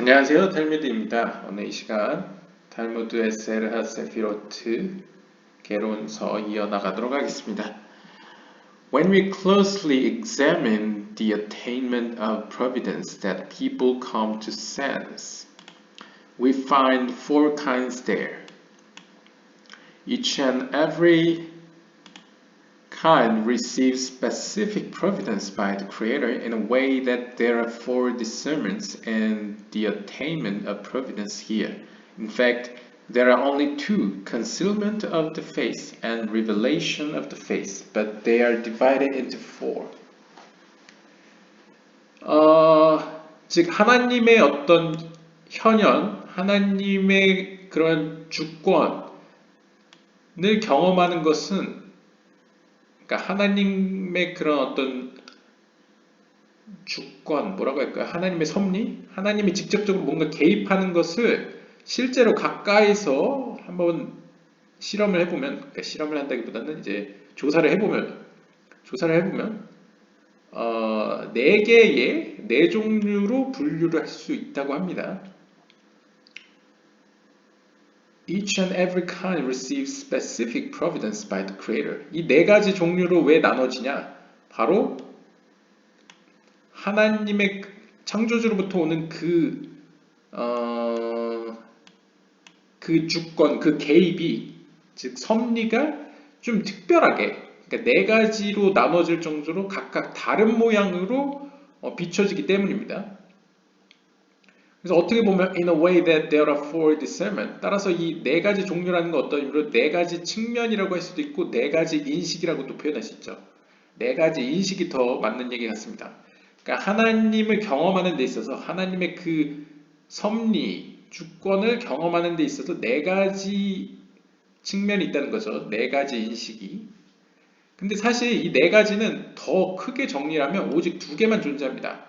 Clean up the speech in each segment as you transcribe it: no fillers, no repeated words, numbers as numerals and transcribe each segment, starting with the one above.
안녕하세요. 탈무드입니다. 오늘 이 시간 탈무드 에세르하 세피로트 개론서 이어나가도록 하겠습니다. When we closely examine the attainment of providence that people come to sense, we find four kinds there. Each and every kind receives specific providence by the Creator in a way that there are four discernments and the attainment of providence here. In fact, there are only two, concealment of the face and revelation of the face, but they are divided into four. 즉 하나님의 어떤 현현, 하나님의 그런 주권을 경험하는 것은 그러니까 하나님의 그런 어떤 주권, 뭐라고 할까요? 하나님의 섭리? 하나님이 직접적으로 뭔가 개입하는 것을 실제로 가까이서 한번 실험을 해보면, 그러니까 실험을 한다기보다는 이제 조사를 해보면, 네 종류로 분류를 할 수 있다고 합니다. Each and every kind receives specific providence by the Creator. 이 네 가지 종류로 왜 나눠지냐? 바로 하나님의 창조주로부터 오는 그 주권, 그 개입이, 즉 섭리가 좀 특별하게, 그러니까 네 가지로 나눠질 정도로 각각 다른 모양으로 비춰지기 때문입니다. 그래서 어떻게 보면 in a way that there are four discernment, 따라서 이 네 가지 종류라는 건 어떤 의미로 네 가지 측면이라고 할 수도 있고 네 가지 인식이라고도 표현할 수 있죠. 네 가지 인식이 더 맞는 얘기 같습니다. 그러니까 하나님을 경험하는 데 있어서 하나님의 그 섭리, 주권을 경험하는 데 있어서 네 가지 측면이 있다는 거죠. 네 가지 인식이. 근데 사실 이 네 가지는 더 크게 정리하면 오직 두 개만 존재합니다.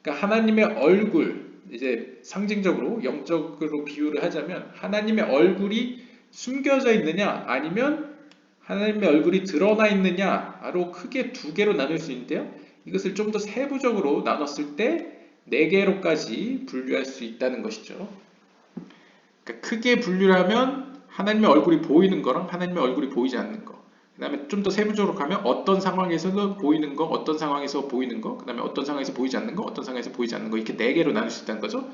그러니까 하나님의 얼굴, 이제 상징적으로 영적으로 비유를 하자면 하나님의 얼굴이 숨겨져 있느냐 아니면 하나님의 얼굴이 드러나 있느냐로 크게 두 개로 나눌 수 있는데요. 이것을 좀 더 세부적으로 나눴을 때 네 개로까지 분류할 수 있다는 것이죠. 그러니까 크게 분류를 하면 하나님의 얼굴이 보이는 거랑 하나님의 얼굴이 보이지 않는 거. 그 다음에 좀 더 세부적으로 가면 어떤 상황에서는 보이는 거, 어떤 상황에서 보이는 거, 그 다음에 어떤 상황에서 보이지 않는 거, 어떤 상황에서 보이지 않는 거, 이렇게 네 개로 나눌 수 있다는 거죠.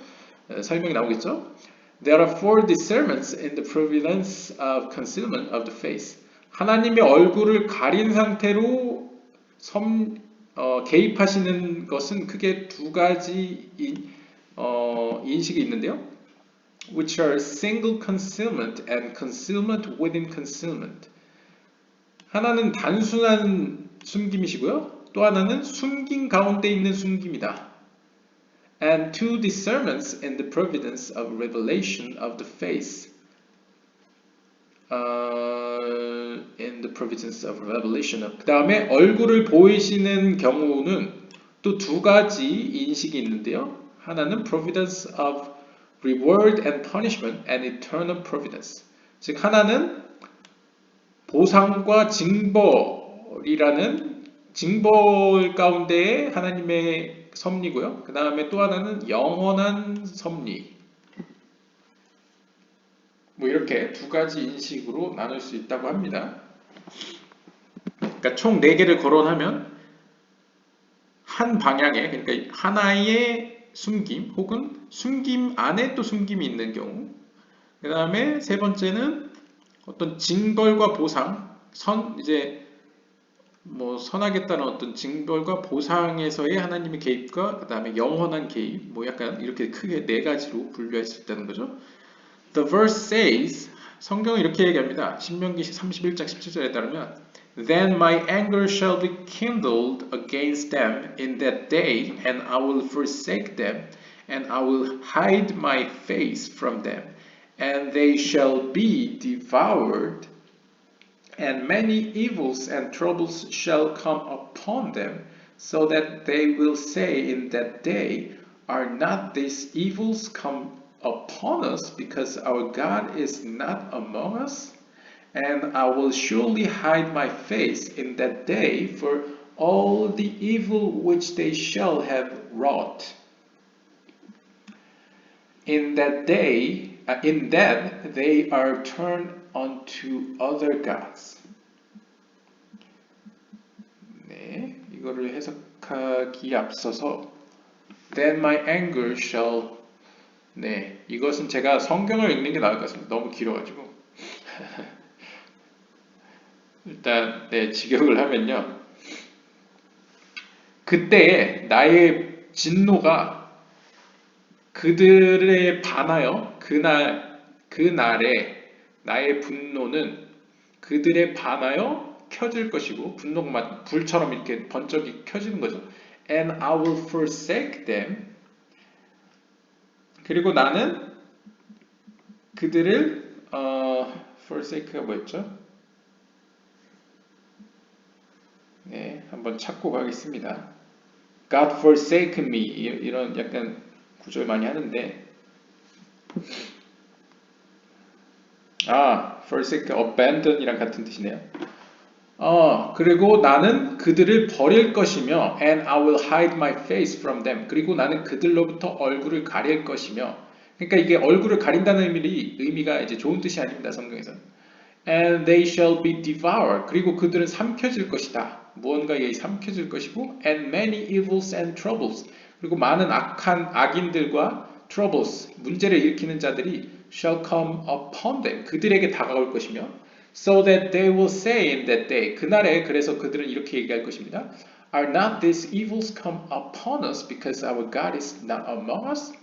설명이 나오겠죠. There are four discernments in the providence of concealment of the face. 하나님의 얼굴을 가린 상태로 개입하시는 것은 크게 두 가지 인식이 있는데요. Which are single concealment and concealment within concealment. 하나는 단순한 숨김이시고요. 또 하나는 숨긴 가운데 있는 숨김이다. And two discernments in the providence of revelation of the face. In the providence of revelation. 그 다음에 얼굴을 보이시는 경우는 또 두 가지 인식이 있는데요. 하나는 providence of reward and punishment and eternal providence. 즉 하나는 보상과 징벌이라는 징벌 가운데에 하나님의 섭리고요. 그 다음에 또 하나는 영원한 섭리. 뭐 이렇게 두 가지 인식으로 나눌 수 있다고 합니다. 그러니까 총 4개를 거론하면 한 방향에, 그러니까 하나의 숨김 혹은 숨김 안에 또 숨김이 있는 경우, 그 다음에 세 번째는 어떤 징벌과 보상, 이제 뭐 선하겠다는 어떤 징벌과 보상에서의 하나님의 개입과 그 다음에 영원한 개입, 뭐 약간 이렇게 크게 네 가지로 분류할 수 있다는 거죠. The verse says, 성경은 이렇게 얘기합니다. 신명기 31장 17절에 따르면 Then my anger shall be kindled against them in that day, and I will forsake them, and I will hide my face from them, and they shall be devoured, and many evils and troubles shall come upon them, so that they will say in that day, Are not these evils come upon us because our God is not among us? And I will surely hide my face in that day for all the evil which they shall have wrought. in that they are turned unto other gods. 네, 이거를 해석하기에 앞서서 then my anger shall 네, 이것은 제가 성경을 읽는 게 나을 것 같습니다. 너무 길어가지고 일단 네, 직역을 하면요. 그때에 나의 진노가 그들에 반하여 그날에 나의 분노는 그들에 반하여 켜질 것이고 분노가 불처럼 이렇게 번쩍이 켜지는 거죠. And I will forsake them. 그리고 나는 그들을 forsake가 뭐였죠? 네, 한번 찾고 가겠습니다. God forsake me 이런 약간 구절 많이 하는데 forsake, abandon이랑 같은 뜻이네요. 그리고 나는 그들을 버릴 것이며 and I will hide my face from them. 그리고 나는 그들로부터 얼굴을 가릴 것이며 그러니까 이게 얼굴을 가린다는 의미가 이제 좋은 뜻이 아닙니다. 성경에서는. And they shall be devoured. 그리고 그들은 삼켜질 것이다. 무언가에 삼켜질 것이고 and many evils and troubles. 그리고 많은 악인들과 troubles, 문제를 일으키는 자들이 shall come upon them. 그들에게 다가올 것이며 so that they will say in that day. 그날에 그래서 그들은 이렇게 얘기할 것입니다. Are not these evils come upon us because our God is not among us?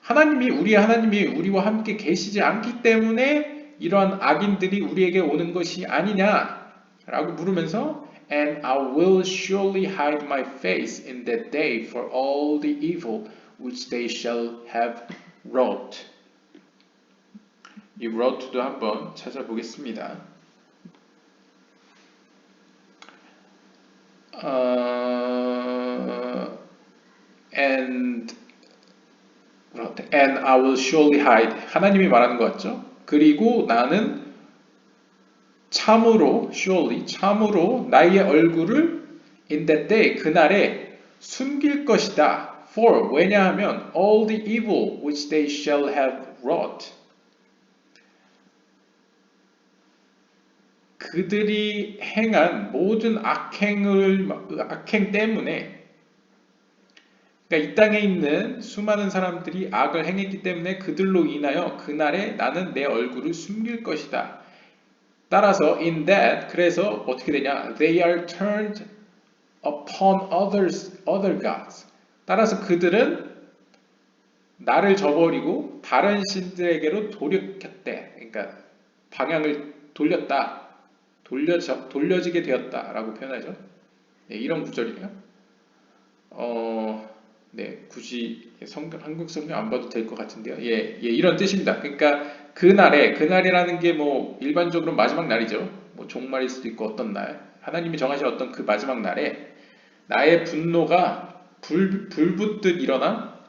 우리의 하나님이 우리와 함께 계시지 않기 때문에 이러한 악인들이 우리에게 오는 것이 아니냐라고 물으면서 And I will surely hide my face in that day for all the evil which they shall have wrought. 이 wrought도 한번 찾아보겠습니다. And I will surely hide. 하나님이 말하는 것 같죠? 그리고 나는 참으로 나의 얼굴을 in that day, 그날에 숨길 것이다. For, 왜냐하면 all the evil which they shall have wrought. 그들이 행한 모든 악행 때문에 그러니까 이 땅에 있는 수많은 사람들이 악을 행했기 때문에 그들로 인하여 그날에 나는 내 얼굴을 숨길 것이다. 따라서 in that 그래서 어떻게 되냐? They are turned upon other gods. 따라서 그들은 나를 저버리고 다른 신들에게로 돌이켰대. 그러니까 방향을 돌렸다. 돌려지게 되었다라고 표현하죠. 네, 이런 구절이네요. 네, 굳이 한국 성경 안 봐도 될 것 같은데요. 예, 이런 뜻입니다. 그러니까 그날이라는 게 뭐 일반적으로 마지막 날이죠. 뭐 종말일 수도 있고 어떤 날, 하나님이 정하신 어떤 그 마지막 날에 나의 분노가 불붙듯 일어나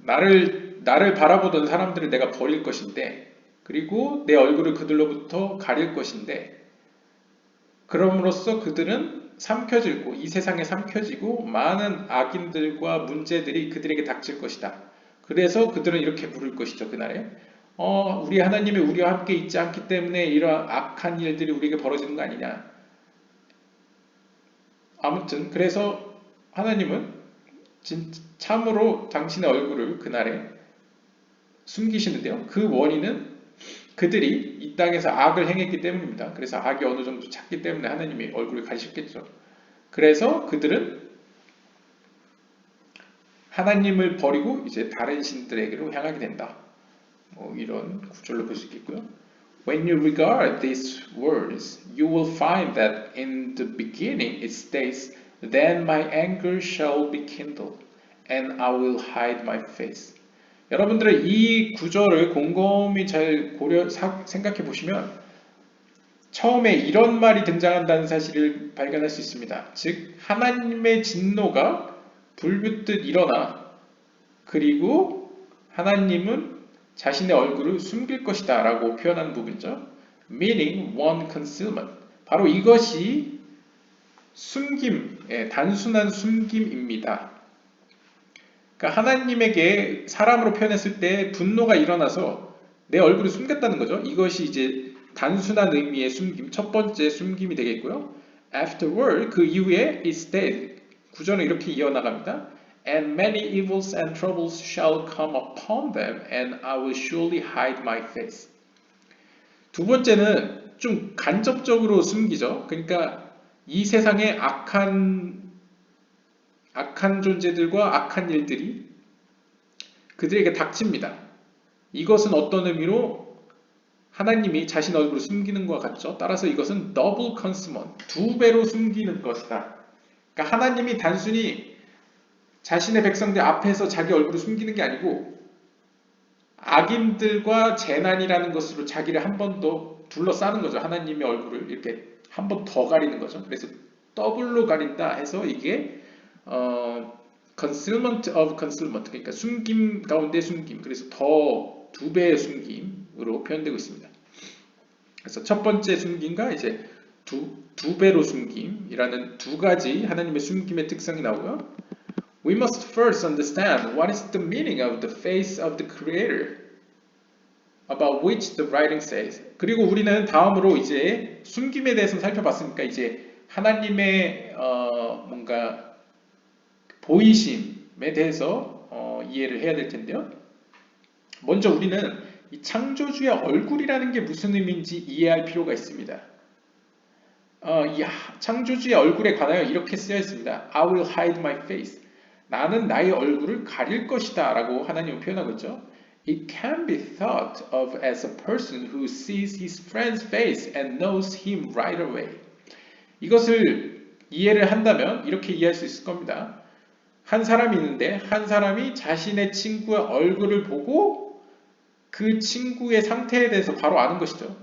나를 바라보던 사람들을 내가 버릴 것인데, 그리고 내 얼굴을 그들로부터 가릴 것인데, 그럼으로써 그들은 삼켜지고 이 세상에 삼켜지고 많은 악인들과 문제들이 그들에게 닥칠 것이다. 그래서 그들은 이렇게 부를 것이죠. 그날에 우리 하나님이 우리와 함께 있지 않기 때문에 이러한 악한 일들이 우리에게 벌어지는 거 아니냐. 아무튼 그래서 하나님은 참으로 당신의 얼굴을 그날에 숨기시는데요. 그 원인은 그들이 이 땅에서 악을 행했기 때문입니다. 그래서 악이 어느 정도 찼기 때문에 하나님이 얼굴을 가리셨겠죠. 그래서 그들은 하나님을 버리고 이제 다른 신들에게로 향하게 된다. 이런 구절로 볼 수 있겠고요. When you regard these words, you will find that in the beginning it states, Then my anger shall be kindled, and I will hide my face. 여러분들은 이 구절을 곰곰이 잘 생각해 보시면 처음에 이런 말이 등장한다는 사실을 발견할 수 있습니다. 즉 하나님의 진노가 불붙듯 일어나 그리고 하나님은 자신의 얼굴을 숨길 것이다 라고 표현하는 부분이죠. Meaning one concealment. 바로 이것이 단순한 숨김입니다. 그러니까 하나님에게 사람으로 표현했을 때 분노가 일어나서 내 얼굴을 숨겼다는 거죠. 이것이 이제 단순한 의미의 숨김, 첫 번째 숨김이 되겠고요. Afterward, 그 이후에 instead, 구절은 이렇게 이어나갑니다. And many evils and troubles shall come upon them, and I will surely hide my face. 두 번째는 좀 간접적으로 숨기죠. 그러니까 이 세상에 악한 존재들과 악한 일들이 그들에게 닥칩니다. 이것은 어떤 의미로 하나님이 자신 얼굴을 숨기는 것과 같죠. 따라서 이것은 더블 컨스먼, 두 배로 숨기는 것이다. 그러니까 하나님이 단순히 자신의 백성들 앞에서 자기 얼굴을 숨기는 게 아니고 악인들과 재난이라는 것으로 자기를 한 번 더 둘러싸는 거죠. 하나님의 얼굴을 이렇게 한 번 더 가리는 거죠. 그래서 더블로 가린다 해서 이게 concealment of concealment, 그러니까 숨김 가운데 숨김, 그래서 더 두 배의 숨김으로 표현되고 있습니다. 그래서 첫 번째 숨김과 이제 두 배로 숨김이라는 두 가지 하나님의 숨김의 특성이 나오고요. We must first understand what is the meaning of the face of the Creator, about which the writing says. 그리고 우리는 다음으로 이제 숨김에 대해서 살펴봤으니까 이제 하나님의 뭔가 보이심에 대해서 이해를 해야 될 텐데요. 먼저 우리는 이 창조주의 얼굴이라는 게 무슨 의미인지 이해할 필요가 있습니다. 이 창조주의 얼굴에 관하여 이렇게 쓰여 있습니다. I will hide my face. 나는 나의 얼굴을 가릴 것이다 라고 하나님은 표현하고 있죠. It can be thought of as a person who sees his friend's face and knows him right away. 이것을 이해를 한다면 이렇게 이해할 수 있을 겁니다. 한 사람이 있는데 한 사람이 자신의 친구의 얼굴을 보고 그 친구의 상태에 대해서 바로 아는 것이죠.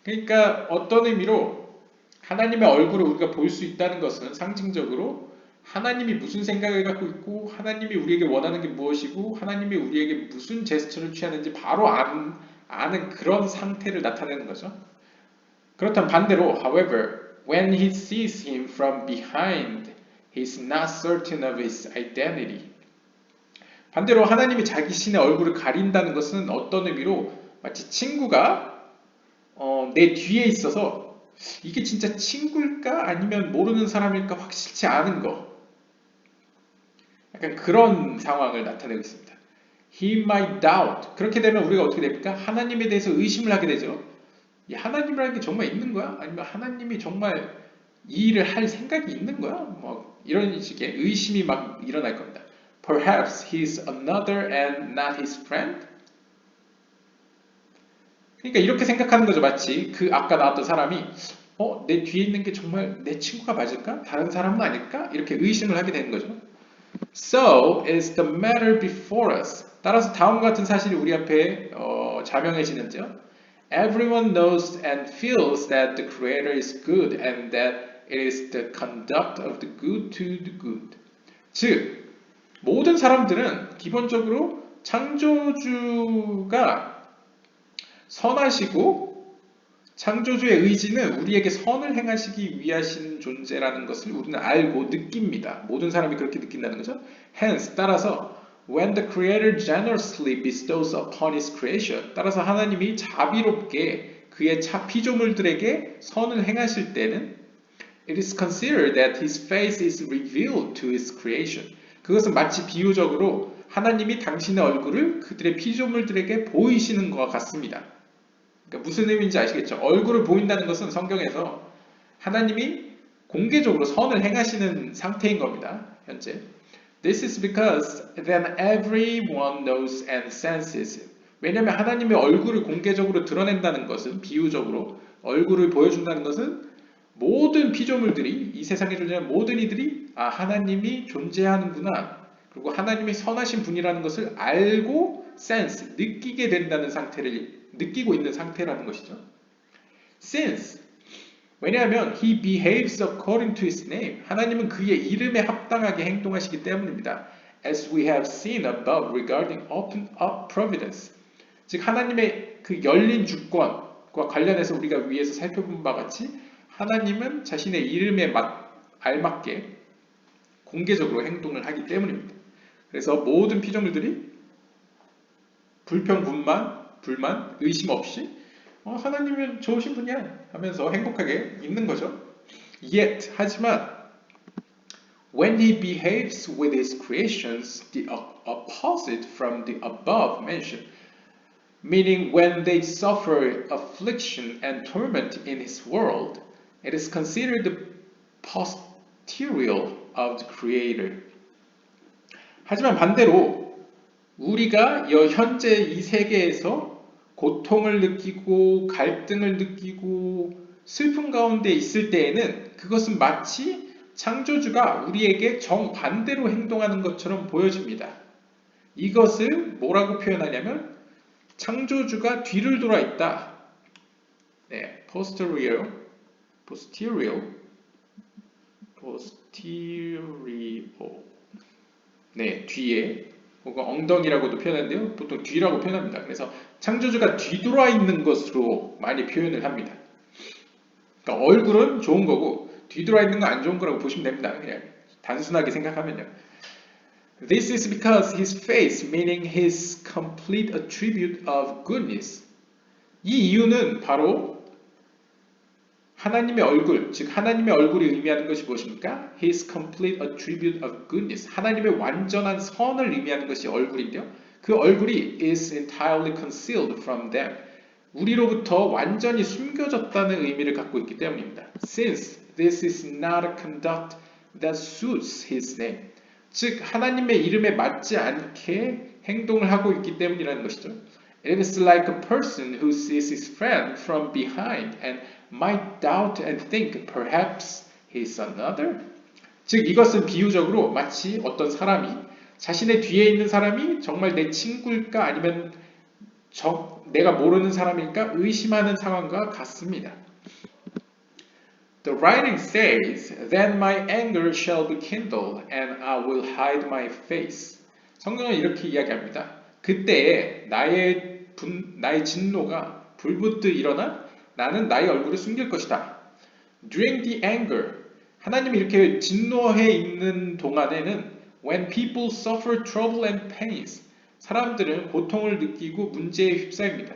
그러니까 어떤 의미로 하나님의 얼굴을 우리가 볼 수 있다는 것은 상징적으로 하나님이 무슨 생각을 갖고 있고 하나님이 우리에게 원하는 게 무엇이고 하나님이 우리에게 무슨 제스처를 취하는지 바로 아는 그런 상태를 나타내는 거죠. 그렇다면 반대로 however, when he sees him from behind, he's not certain of his identity. 반대로 하나님이 자신의 얼굴을 가린다는 것은 어떤 의미로 마치 친구가 내 뒤에 있어서 이게 진짜 친구일까 아니면 모르는 사람일까 확실치 않은 거, 약간 그런 상황을 나타내고 있습니다. He might doubt. 그렇게 되면 우리가 어떻게 됩니까? 하나님에 대해서 의심을 하게 되죠. 이 하나님이라는 게 정말 있는 거야? 아니면 하나님이 정말 이 일을 할 생각이 있는 거야? 뭐 이런 식의 의심이 막 일어날 겁니다. Perhaps he's another and not his friend? 그러니까 이렇게 생각하는 거죠. 마치 그 아까 나왔던 사람이 내 뒤에 있는 게 정말 내 친구가 맞을까? 다른 사람은 아닐까? 이렇게 의심을 하게 되는 거죠. So is the matter before us. 따라서 다음과 같은 사실이 우리 앞에 자명해지는데요. Everyone knows and feels that the Creator is good and that it is the conduct of the good to the good. 즉, 모든 사람들은 기본적으로 창조주가 선하시고 창조주의 의지는 우리에게 선을 행하시기 위하신 존재라는 것을 우리는 알고 느낍니다. 모든 사람이 그렇게 느낀다는 거죠. Hence, 따라서 when the Creator generously bestows upon His creation, 따라서 하나님이 자비롭게 그의 피조물들에게 선을 행하실 때는 it is considered that His face is revealed to His creation. 그것은 마치 비유적으로 하나님이 당신의 얼굴을 그들의 피조물들에게 보이시는 것과 같습니다. 그러니까 무슨 의미인지 아시겠죠? 얼굴을 보인다는 것은 성경에서 하나님이 공개적으로 선을 행하시는 상태인 겁니다. 현재. This is because then everyone knows and senses. 왜냐하면 하나님의 얼굴을 공개적으로 드러낸다는 것은 비유적으로 얼굴을 보여준다는 것은 모든 피조물들이 이 세상에 존재하는 모든 이들이 하나님이 존재하는구나. 그리고 하나님이 선하신 분이라는 것을 알고 sense, 느끼게 된다는 상태를 느끼고 있는 상태라는 것이죠. Since, 왜냐하면 he behaves according to his name. 하나님은 그의 이름에 합당하게 행동하시기 때문입니다. As we have seen above regarding open up providence. 즉 하나님의 그 열린 주권과 관련해서 우리가 위에서 살펴본 바 같이 하나님은 자신의 이름에 알맞게 공개적으로 행동을 하기 때문입니다. 그래서 모든 피조물들이 불평, 불만, 의심 없이 하나님은 좋으신 분이야 하면서 행복하게 있는 거죠. Yet, 하지만 when he behaves with his creations the opposite from the above mentioned, meaning when they suffer affliction and torment in his world, it is considered the posterior of the Creator. 하지만 반대로 우리가 현재 이 세계에서 고통을 느끼고 갈등을 느끼고 슬픔 가운데 있을 때에는 그것은 마치 창조주가 우리에게 정반대로 행동하는 것처럼 보여집니다. 이것을 뭐라고 표현하냐면 창조주가 뒤를 돌아 있다. 네, posterior. 네, 뒤에 혹은 엉덩이라고도 표현하는데요. 보통 뒤라고 표현합니다. 그래서 창조주가 뒤돌아 있는 것으로 많이 표현을 합니다. 그러니까 얼굴은 좋은 거고 뒤돌아 있는 건 안 좋은 거라고 보시면 됩니다. 그냥 단순하게 생각하면요. This is because his face, meaning his complete attribute of goodness. 이 이유는 바로 하나님의 얼굴, 즉 하나님의 얼굴이 의미하는 것이 무엇입니까? His complete attribute of goodness. 하나님의 완전한 선을 의미하는 것이 얼굴인데요. 그 얼굴이 is entirely concealed from them. 우리로부터 완전히 숨겨졌다는 의미를 갖고 있기 때문입니다. Since this is not a conduct that suits his name. 즉 하나님의 이름에 맞지 않게 행동을 하고 있기 때문이라는 것이죠. It is like a person who sees his friend from behind and might doubt and think perhaps he's another. 즉 이것은 비유적으로 마치 어떤 사람이 자신의 뒤에 있는 사람이 정말 내 친구일까 아니면 내가 모르는 사람일까 의심하는 상황과 같습니다. The writing says, Then my anger shall be kindled, and I will hide my face. 성경은 이렇게 이야기합니다. 그때에 나의 진노가 불붙듯 일어나 나는 나의 얼굴을 숨길 것이다. During the anger, 하나님이 이렇게 진노해 있는 동안에는 when people suffer trouble and pains, 사람들은 고통을 느끼고 문제에 휩싸입니다.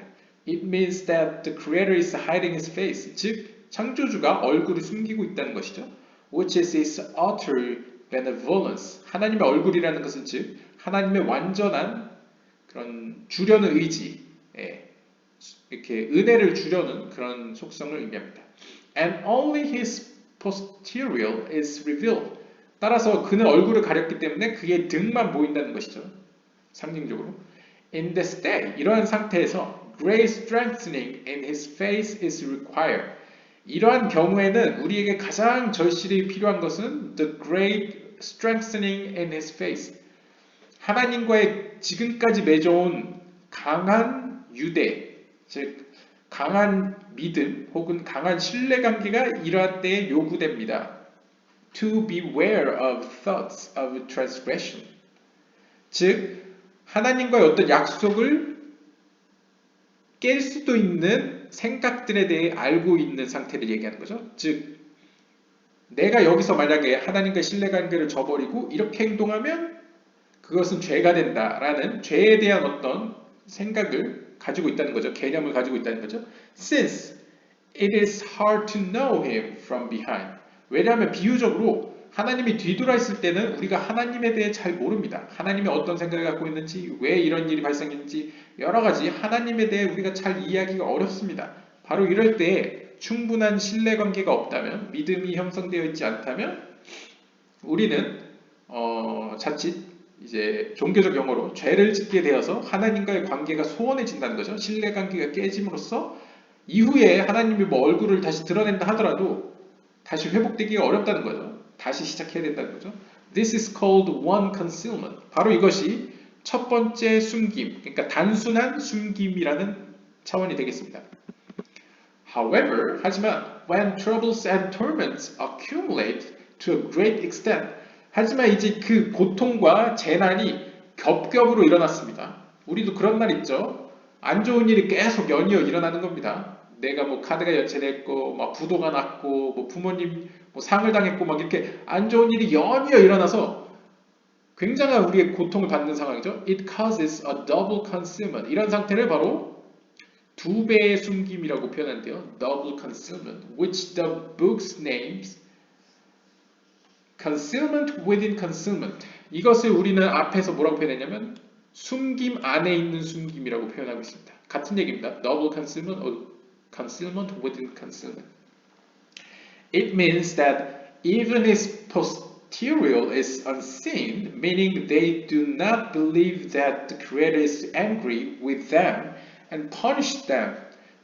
It means that the Creator is hiding his face, 즉 창조주가 얼굴을 숨기고 있다는 것이죠. Which is his utter benevolence. 하나님의 얼굴이라는 것은 즉 하나님의 완전한 그런 주려는 의지, 이렇게 은혜를 주려는 그런 속성을 의미합니다. And only his posterior is revealed. 따라서 그는 얼굴을 가렸기 때문에 그의 등만 보인다는 것이죠. 상징적으로. In this day, 이러한 상태에서 great strengthening in his face is required. 이러한 경우에는 우리에게 가장 절실히 필요한 것은 the great strengthening in his face. 하나님과의 지금까지 맺어온 강한 유대, 즉 강한 믿음 혹은 강한 신뢰관계가 이러한 때에 요구됩니다. To beware of thoughts of transgression. 즉 하나님과의 어떤 약속을 깰 수도 있는 생각들에 대해 알고 있는 상태를 얘기하는 거죠. 즉 내가 여기서 만약에 하나님과의 신뢰관계를 저버리고 이렇게 행동하면 그것은 죄가 된다라는 죄에 대한 어떤 생각을 가지고 있다는 거죠. 개념을 가지고 있다는 거죠. Since it is hard to know him from behind. 왜냐하면 비유적으로 하나님이 뒤돌아 있을 때는 우리가 하나님에 대해 잘 모릅니다. 하나님이 어떤 생각을 갖고 있는지, 왜 이런 일이 발생했는지 여러 가지 하나님에 대해 우리가 잘 이해하기가 어렵습니다. 바로 이럴 때 충분한 신뢰관계가 없다면, 믿음이 형성되어 있지 않다면 우리는 자칫 이제 종교적 용어로 죄를 짓게 되어서 하나님과의 관계가 소원해진다는 거죠. 신뢰관계가 깨짐으로써 이후에 하나님이 뭐 얼굴을 다시 드러낸다 하더라도 다시 회복되기가 어렵다는 거죠. 다시 시작해야 된다는 거죠. This is called one concealment. 바로 이것이 첫 번째 숨김, 그러니까 단순한 숨김이라는 차원이 되겠습니다. However, 하지만 when troubles and torments accumulate to a great extent, 하지만 이제 그 고통과 재난이 겹겹으로 일어났습니다. 우리도 그런 날 있죠. 안 좋은 일이 계속 연이어 일어나는 겁니다. 내가 뭐 카드가 연체됐고, 막 부도가 났고, 뭐 부모님 뭐 상을 당했고, 막 이렇게 안 좋은 일이 연이어 일어나서 굉장한 우리의 고통을 받는 상황이죠. It causes a double concealment. 이런 상태를 바로 두 배의 숨김이라고 표현한대요. Double concealment, which the book's names concealment within concealment. 이것을 우리는 앞에서 뭐라고 표현했냐면 숨김 안에 있는 숨김이라고 표현하고 있습니다. 같은 얘기입니다. Double concealment or concealment within concealment. It means that even its posterior is unseen, meaning they do not believe that the Creator is angry with them and punish them,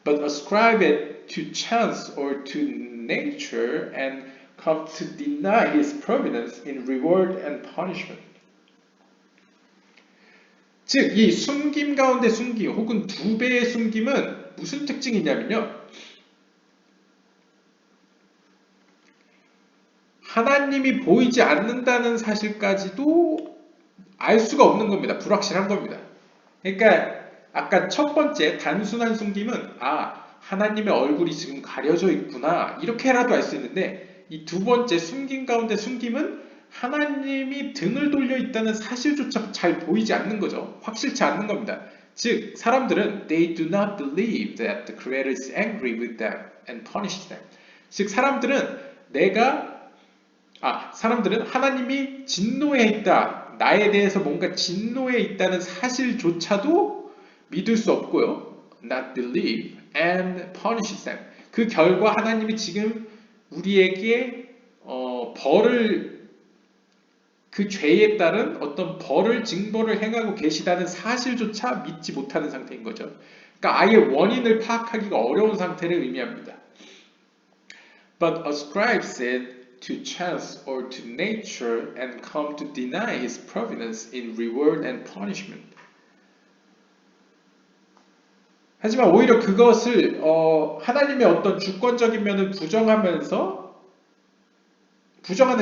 but ascribe it to chance or to nature and come to deny His providence in reward and punishment. 즉, 이 숨김 가운데 숨김 혹은 두 배의 숨김은 무슨 특징이 있냐면요. 하나님이 보이지 않는다는 사실까지도 알 수가 없는 겁니다. 불확실한 겁니다. 그러니까 아까 첫 번째 단순한 숨김은 하나님의 얼굴이 지금 가려져 있구나 이렇게라도 알 수 있는데 이 두 번째 숨김 가운데 숨김은 하나님이 등을 돌려 있다는 사실조차 잘 보이지 않는 거죠. 확실치 않는 겁니다. 즉 사람들은 they do not believe that the Creator is angry with them and punishes them. 즉 사람들은 하나님이 진노에 있다. 나에 대해서 뭔가 진노에 있다는 사실조차도 믿을 수 없고요. Not believe and punishes them. 그 결과 하나님이 지금 우리에게 벌을 그 죄에 따른 어떤 벌을 징벌을 행하고 계시다는 사실조차 믿지 못하는 상태인 거죠. 그러니까 아예 원인을 파악하기가 어려운 상태를 의미합니다. But ascribes it to chance or to nature and come to deny His providence in reward and punishment. 하지만 오히려 그것을 하나님의 어떤 주권적인 면을 부정하는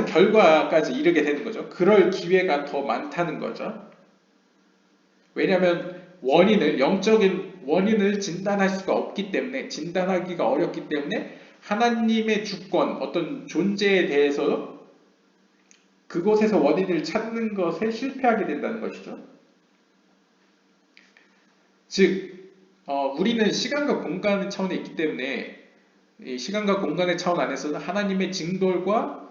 결과까지 이르게 되는 거죠. 그럴 기회가 더 많다는 거죠. 왜냐하면 영적인 원인을 진단할 수가 없기 때문에, 진단하기가 어렵기 때문에 하나님의 주권, 어떤 존재에 대해서 그곳에서 원인을 찾는 것에 실패하게 된다는 것이죠. 즉, 우리는 시간과 공간의 차원에 있기 때문에 이 시간과 공간의 차원 안에서는 하나님의 징벌과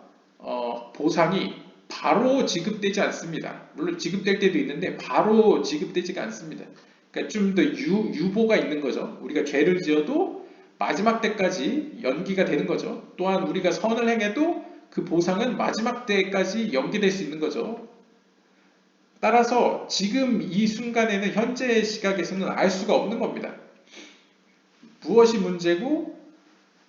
보상이 바로 지급되지 않습니다. 물론 지급될 때도 있는데 바로 지급되지가 않습니다. 그러니까 좀 더 유보가 있는 거죠. 우리가 죄를 지어도 마지막 때까지 연기가 되는 거죠. 또한 우리가 선을 행해도 그 보상은 마지막 때까지 연기될 수 있는 거죠. 따라서 지금 이 순간에는 현재의 시각에서는 알 수가 없는 겁니다. 무엇이 문제고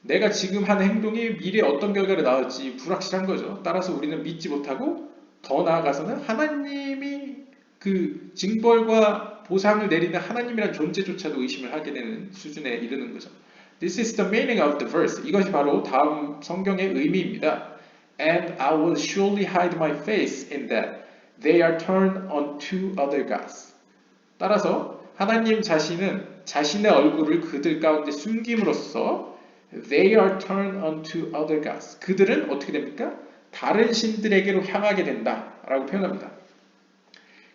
내가 지금 하는 행동이 미래에 어떤 결과를 낳을지 불확실한 거죠. 따라서 우리는 믿지 못하고 더 나아가서는 하나님이 그 징벌과 보상을 내리는 하나님이란 존재조차도 의심을 하게 되는 수준에 이르는 거죠. This is the meaning of the verse. 이것이 바로 다음 성경의 의미입니다. And I will surely hide my face in that they are turned unto other gods. 따라서 하나님 자신은 자신의 얼굴을 그들 가운데 숨김으로써 they are turned unto other gods. 그들은 어떻게 됩니까? 다른 신들에게로 향하게 된다라고 표현합니다.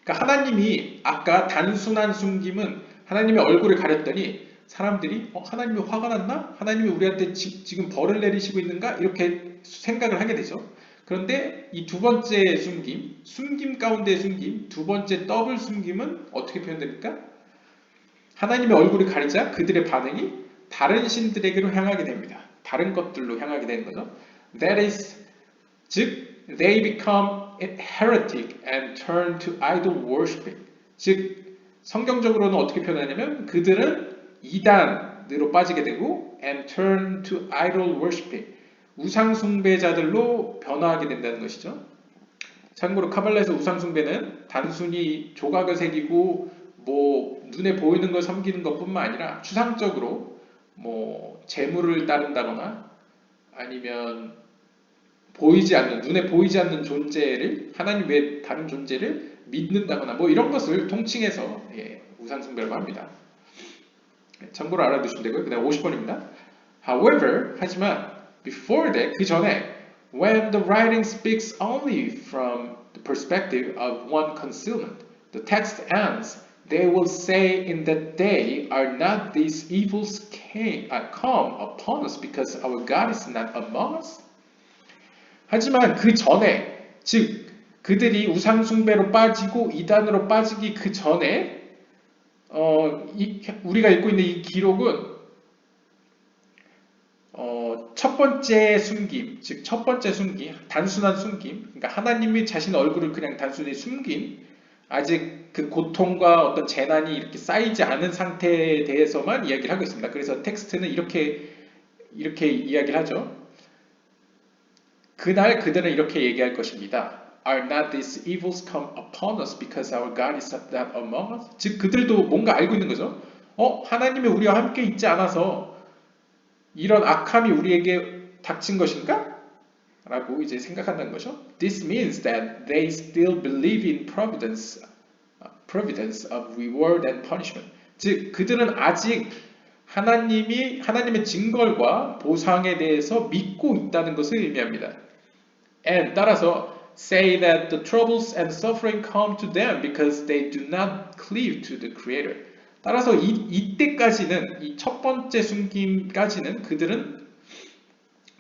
그러니까 하나님이 아까 단순한 숨김은 하나님의 얼굴을 가렸더니 사람들이 하나님이 화가 났나? 하나님이 우리한테 지금 벌을 내리시고 있는가? 이렇게 생각을 하게 되죠. 그런데 이 두 번째 숨김 가운데 숨김, 두 번째 더블 숨김은 어떻게 표현됩니까? 하나님의 얼굴을 가리자 그들의 반응이 다른 신들에게로 향하게 됩니다. 다른 것들로 향하게 되는 거죠. That is, 즉 they become heretic and turn to idol worshiping. 즉 성경적으로는 어떻게 표현하냐면 그들은 이단으로 빠지게 되고 and turn to idol worshiping. 우상 숭배자들로 변화하게 된다는 것이죠. 참고로 카발라에서 우상 숭배는 단순히 조각을 새기고 눈에 보이는 걸 섬기는 것뿐만 아니라 추상적으로 재물을 따른다거나 아니면 눈에 보이지 않는 존재를 하나님 외 다른 존재를 믿는다거나 이런 것을 통칭해서 우상 숭배라고 합니다. 참고로 알아두시면 되고요. 그 다음 50번입니다. However, 하지만 before that, 그 전에 When the writing speaks only from the perspective of one concealment, the text ends, they will say in that day, are not these evils come upon us because our God is not among us? 하지만 그 전에, 즉 그들이 우상숭배로 빠지고 이단으로 빠지기 그 전에 우리가 읽고 있는 이 기록은 첫 번째 숨김, 즉 첫 번째 숨김, 단순한 숨김, 그러니까 하나님이 자신 얼굴을 그냥 단순히 숨긴, 아직 그 고통과 어떤 재난이 이렇게 쌓이지 않은 상태에 대해서만 이야기를 하고 있습니다. 그래서 텍스트는 이렇게 이야기를 하죠. 그날 그들은 이렇게 얘기할 것입니다. Are not these evils come upon us because our God is not among us? 즉 그들도 뭔가 알고 있는 거죠. 하나님이 우리와 함께 있지 않아서 이런 악함이 우리에게 닥친 것인가? 라고 이제 생각한다는 거죠. This means that they still believe in providence of reward and punishment. 즉 그들은 아직 하나님의 징벌과 보상에 대해서 믿고 있다는 것을 의미합니다. And 따라서 say that the troubles and suffering come to them because they do not cleave to the Creator. 따라서 이때까지는 이 첫 번째 숨김까지는 그들은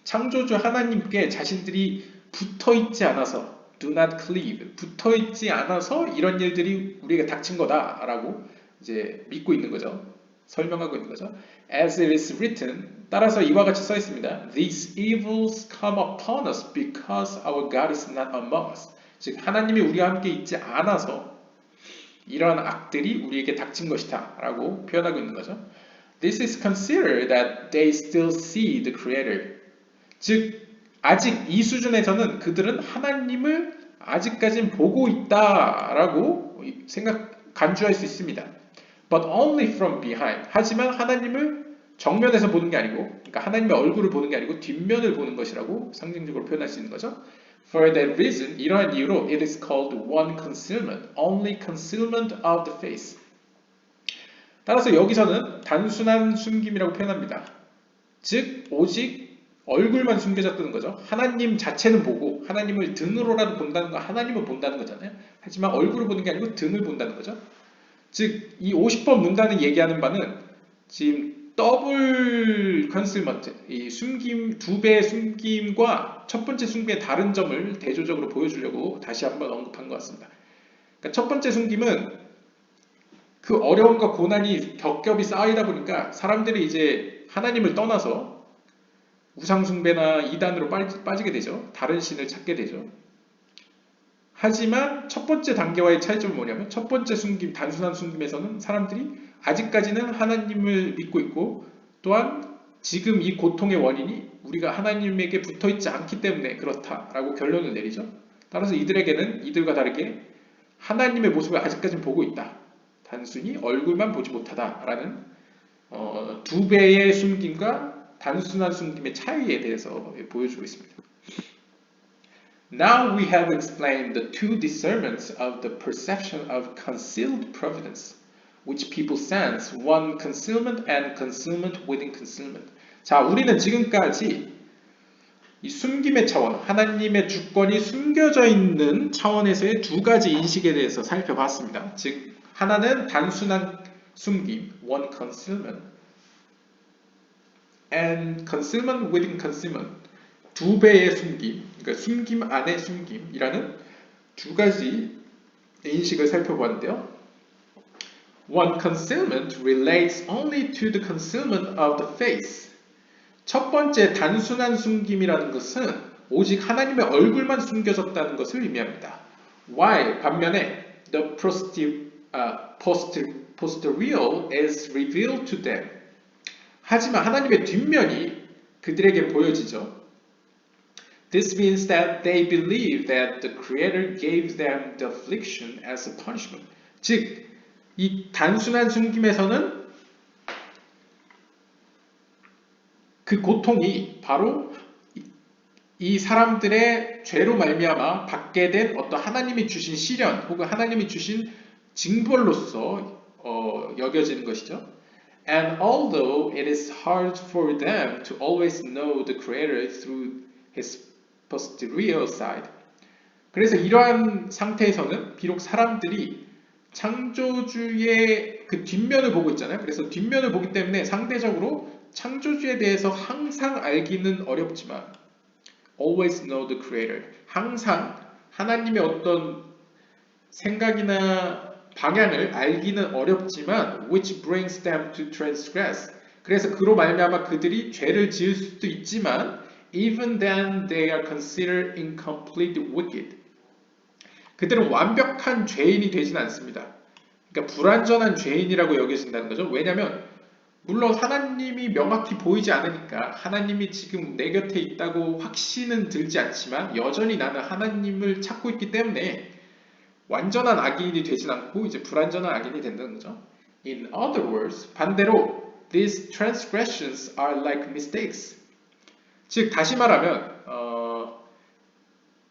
창조주 하나님께 자신들이 붙어있지 않아서 do not cleave, 붙어있지 않아서 이런 일들이 우리에게 닥친 거다라고 이제 믿고 있는 거죠. 설명하고 있는 거죠. As it is written, 따라서 이와 같이 써 있습니다. These evils come upon us because our God is not among us. 즉 하나님이 우리와 함께 있지 않아서 이러한 악들이 우리에게 닥친 것이다 라고 표현하고 있는 거죠. This is considered that they still see the Creator. 즉 아직 이 수준에서는 그들은 하나님을 아직까지는 보고 있다라고 간주할 수 있습니다. But only from behind. 하지만 하나님을 정면에서 보는 게 아니고, 그러니까 하나님의 얼굴을 보는 게 아니고 뒷면을 보는 것이라고 상징적으로 표현할 수 있는 거죠. For that reason, 이러한 이유로 it is called one concealment, only concealment of the face. 따라서 여기서는 단순한 숨김이라고 표현합니다. 즉 오직 얼굴만 숨겨졌다는 거죠. 하나님 자체는 보고 하나님을 등으로라도 본다는 거, 하나님은 본다는 거잖아요. 하지만 얼굴을 보는 게 아니고 등을 본다는 거죠. 즉 이 50번 문단이 얘기하는 바는 지금 더블 컨실먼트, 이 숨김, 두 배의 숨김과 첫 번째 숨김의 다른 점을 대조적으로 보여주려고 다시 한번 언급한 것 같습니다. 그러니까 첫 번째 숨김은 그 어려움과 고난이 겹겹이 쌓이다 보니까 사람들이 이제 하나님을 떠나서 우상숭배나 이단으로 빠지게 되죠. 다른 신을 찾게 되죠. 하지만 첫 번째 단계와의 차이점은 뭐냐면 첫 번째 숨김, 단순한 숨김에서는 사람들이 아직까지는 하나님을 믿고 있고 또한 지금 이 고통의 원인이 우리가 하나님에게 붙어있지 않기 때문에 그렇다라고 결론을 내리죠. 따라서 이들에게는 이들과 다르게 하나님의 모습을 아직까지는 보고 있다. 단순히 얼굴만 보지 못하다라는 두 배의 숨김과 단순한 숨김의 차이에 대해서 보여주고 있습니다. Now we have explained the two discernments of the perception of concealed providence, which people sense, one concealment and concealment within concealment. 자, 우리는 지금까지 이 숨김의 차원, 하나님의 주권이 숨겨져 있는 차원에서의 두 가지 인식에 대해서 살펴봤습니다. 즉, 하나는 단순한 숨김, one concealment, and concealment within concealment, 두 배의 숨김, 그러니까 숨김 안에 숨김이라는 두 가지 인식을 살펴보았는데요. One concealment relates only to the concealment of the face. 첫 번째 단순한 숨김이라는 것은 오직 하나님의 얼굴만 숨겨졌다는 것을 의미합니다. While 반면에 the posterior is revealed to them. 하지만 하나님의 뒷면이 그들에게 보여지죠. This means that they believe that the Creator gave them the affliction as a punishment. 즉, 이 단순한 숨김에서는 그 고통이 바로 이 사람들의 죄로 말미암아 받게 된 어떤 하나님이 주신 시련 혹은 하나님이 주신 징벌로서 여겨지는 것이죠. And although it is hard for them to always know the Creator through His posterior side. 그래서 이러한 상태에서는 비록 사람들이 창조주의 그 뒷면을 보고 있잖아요. 그래서 뒷면을 보기 때문에 상대적으로 창조주에 대해서 항상 알기는 어렵지만 always know the creator. 항상 하나님의 어떤 생각이나 방향을 알기는 어렵지만 which brings them to transgress. 그래서 그로 말미암아 그들이 죄를 지을 수도 있지만 even then they are considered incomplete wicked. 그들은 완벽한 죄인이 되진 않습니다. 그러니까 불완전한 죄인이라고 여겨진다는 거죠. 왜냐하면 물론 하나님이 명확히 보이지 않으니까 하나님이 지금 내 곁에 있다고 확신은 들지 않지만 여전히 나는 하나님을 찾고 있기 때문에 완전한 악인이 되진 않고 이제 불완전한 악인이 된다는 거죠. In other words, 반대로 these transgressions are like mistakes. 즉 다시 말하면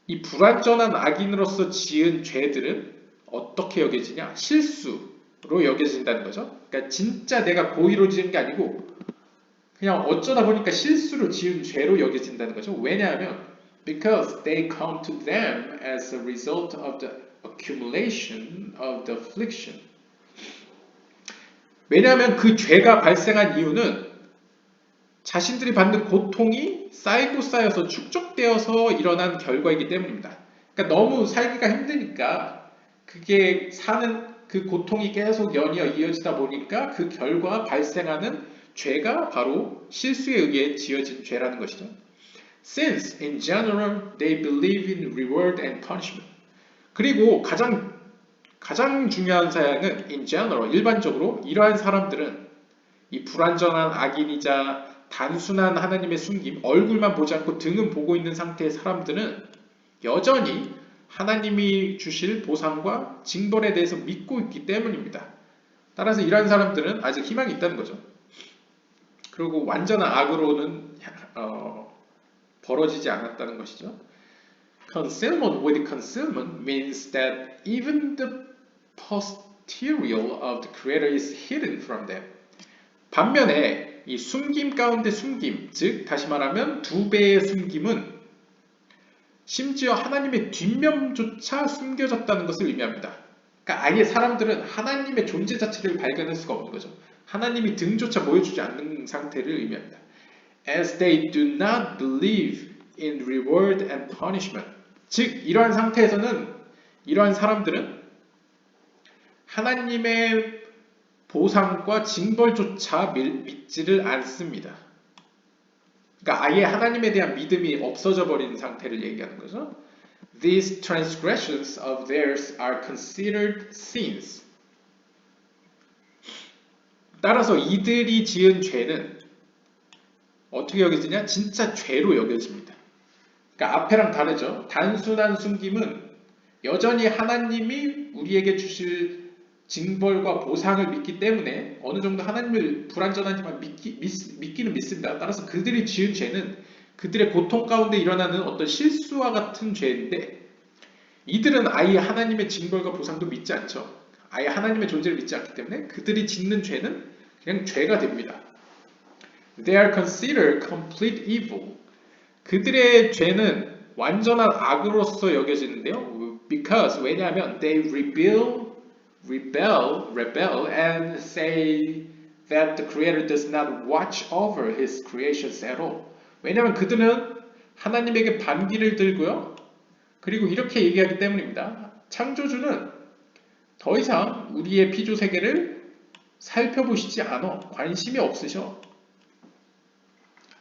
이 불완전한 악인으로서 지은 죄들은 어떻게 여겨지냐? 실수로 여겨진다는 거죠. 그러니까 진짜 내가 고의로 지은 게 아니고 그냥 어쩌다 보니까 실수로 지은 죄로 여겨진다는 거죠. 왜냐하면 because they come to them as a result of the accumulation of the affliction. 왜냐하면 그 죄가 발생한 이유는 자신들이 받는 고통이 쌓이고 쌓여서 축적되어서 일어난 결과이기 때문입니다. 그러니까 너무 살기가 힘드니까 그게 사는 그 고통이 계속 연이어 이어지다 보니까 그 결과 발생하는 죄가 바로 실수에 의해 지어진 죄라는 것이죠. Since in general they believe in reward and punishment. 그리고 가장 중요한 사양은 in general 일반적으로 이러한 사람들은 이 불완전한 악인이자 단순한 하나님의 숨김, 얼굴만 보지 않고 등은 보고 있는 상태의 사람들은 여전히 하나님이 주실 보상과 징벌에 대해서 믿고 있기 때문입니다. 따라서 이러한 사람들은 아직 희망이 있다는 거죠. 그리고 완전한 악으로는 벌어지지 않았다는 것이죠. Concealment with concealment means that even the posterior of the Creator is hidden from them. 반면에 이 숨김 가운데 숨김, 즉 다시 말하면 두 배의 숨김은 심지어 하나님의 뒷면조차 숨겨졌다는 것을 의미합니다. 그러니까 아예 사람들은 하나님의 존재 자체를 발견할 수가 없는 거죠. 하나님이 등조차 보여주지 않는 상태를 의미합니다. As they do not believe in reward and punishment. 즉 이러한 상태에서는 이러한 사람들은 하나님의 보상과 징벌조차 믿지를 않습니다. 그러니까 아예 하나님에 대한 믿음이 없어져 버린 상태를 얘기하는 거죠. These transgressions of theirs are considered sins. 따라서 이들이 지은 죄는 어떻게 여겨지냐? 진짜 죄로 여겨집니다. 그러니까 앞에랑 다르죠. 단순한 숨김은 여전히 하나님이 우리에게 주실 징벌과 보상을 믿기 때문에 어느 정도 하나님을 불완전하지만 믿기는 믿습니다. 따라서 그들이 지은 죄는 그들의 고통 가운데 일어나는 어떤 실수와 같은 죄인데 이들은 아예 하나님의 징벌과 보상도 믿지 않죠. 아예 하나님의 존재를 믿지 않기 때문에 그들이 짓는 죄는 그냥 죄가 됩니다. They are considered complete evil. 그들의 죄는 완전한 악으로서 여겨지는데요. Because 왜냐하면 they rebel and say that the Creator does not watch over His creations at all. 왜냐하면 그들은 하나님에게 반기를 들고요. 그리고 이렇게 얘기하기 때문입니다. 창조주는 더 이상 우리의 피조 세계를 살펴보시지 않아 관심이 없으셔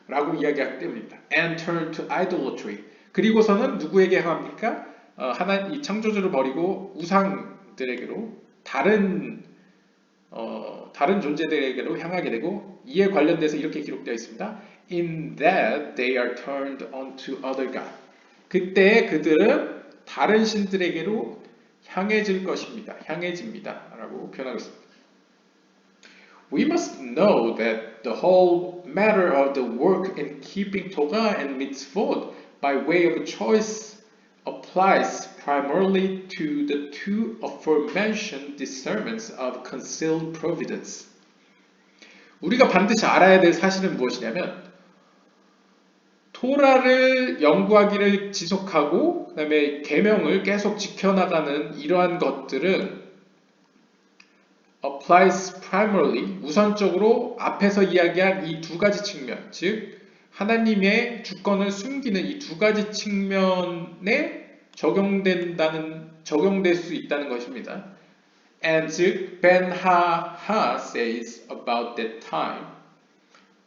라고 이야기하기 때문입니다. And turn to idolatry. 그리고서는 누구에게 향합니까? 이 창조주를 버리고 우상들에게로 다른 존재들에게로 향하게 되고 이에 관련돼서 이렇게 기록되어 있습니다. In that they are turned onto other god. 그때 그들은 다른 신들에게로 향해질 것입니다. 향해집니다. 라고 표현하고 있습니다. We must know that the whole matter of the work in keeping Torah and mitzvot by way of choice applies primarily to the two aforementioned discernments of concealed providence. 우리가 반드시 알아야 될 사실은 무엇이냐면 토라를 연구하기를 지속하고 그다음에 계명을 계속 지켜나가는 이러한 것들은 applies primarily 우선적으로 앞에서 이야기한 이 두 가지 측면, 즉 하나님의 주권을 숨기는 이 두 가지 측면에 적용될 수 있다는 것입니다. And 즉 Ben-Ha says about that time,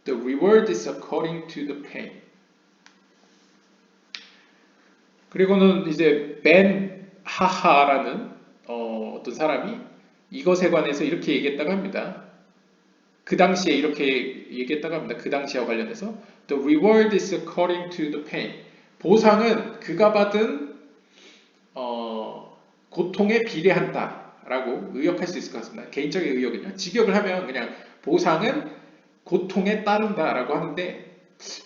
the reward is according to the pain. 그리고는 이제 Ben-Ha라는 어떤 사람이 이것에 관해서 이렇게 얘기했다고 합니다. 그 당시에 이렇게 얘기했다고 합니다. 그 당시와 관련해서 The reward is according to the pain. 보상은 그가 받은 고통에 비례한다라고 의역할 수 있을 것 같습니다. 개인적인 의역은요. 직역을 하면 그냥 보상은 고통에 따른다라고 하는데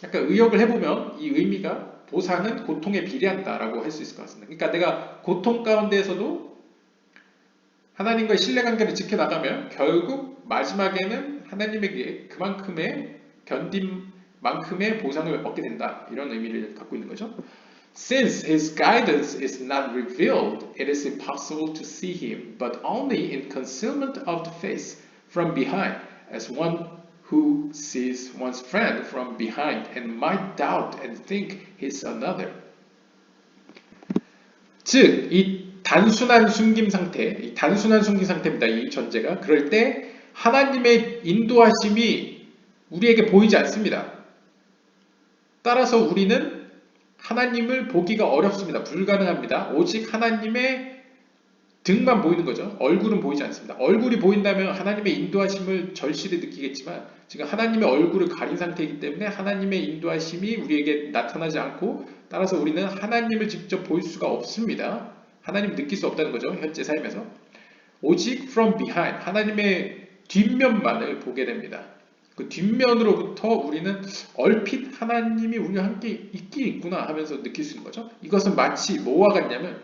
약간 의역을 해보면 이 의미가 보상은 고통에 비례한다라고 할 수 있을 것 같습니다. 그러니까 내가 고통 가운데에서도 하나님과의 신뢰관계를 지켜나가면 결국 마지막에는 하나님에게 그만큼의 견딘만큼의 보상을 얻게 된다. 이런 의미를 갖고 있는 거죠. Since his guidance is not revealed, it is impossible to see him, but only in concealment of the face from behind, as one who sees one's friend from behind and might doubt and think he's another. 즉, 이 단순한 숨김 상태입니다. 이 전제가. 그럴 때 하나님의 인도하심이 우리에게 보이지 않습니다. 따라서 우리는 하나님을 보기가 어렵습니다. 불가능합니다. 오직 하나님의 등만 보이는 거죠. 얼굴은 보이지 않습니다. 얼굴이 보인다면 하나님의 인도하심을 절실히 느끼겠지만 지금 하나님의 얼굴을 가린 상태이기 때문에 하나님의 인도하심이 우리에게 나타나지 않고 따라서 우리는 하나님을 직접 볼 수가 없습니다. 하나님을 느낄 수 없다는 거죠. 현재 삶에서. 오직 from behind, 하나님의 뒷면만을 보게 됩니다. 그 뒷면으로부터 우리는 얼핏 하나님이 우리와 함께 있긴 있구나 하면서 느낄 수 있는 거죠. 이것은 마치 뭐와 같냐면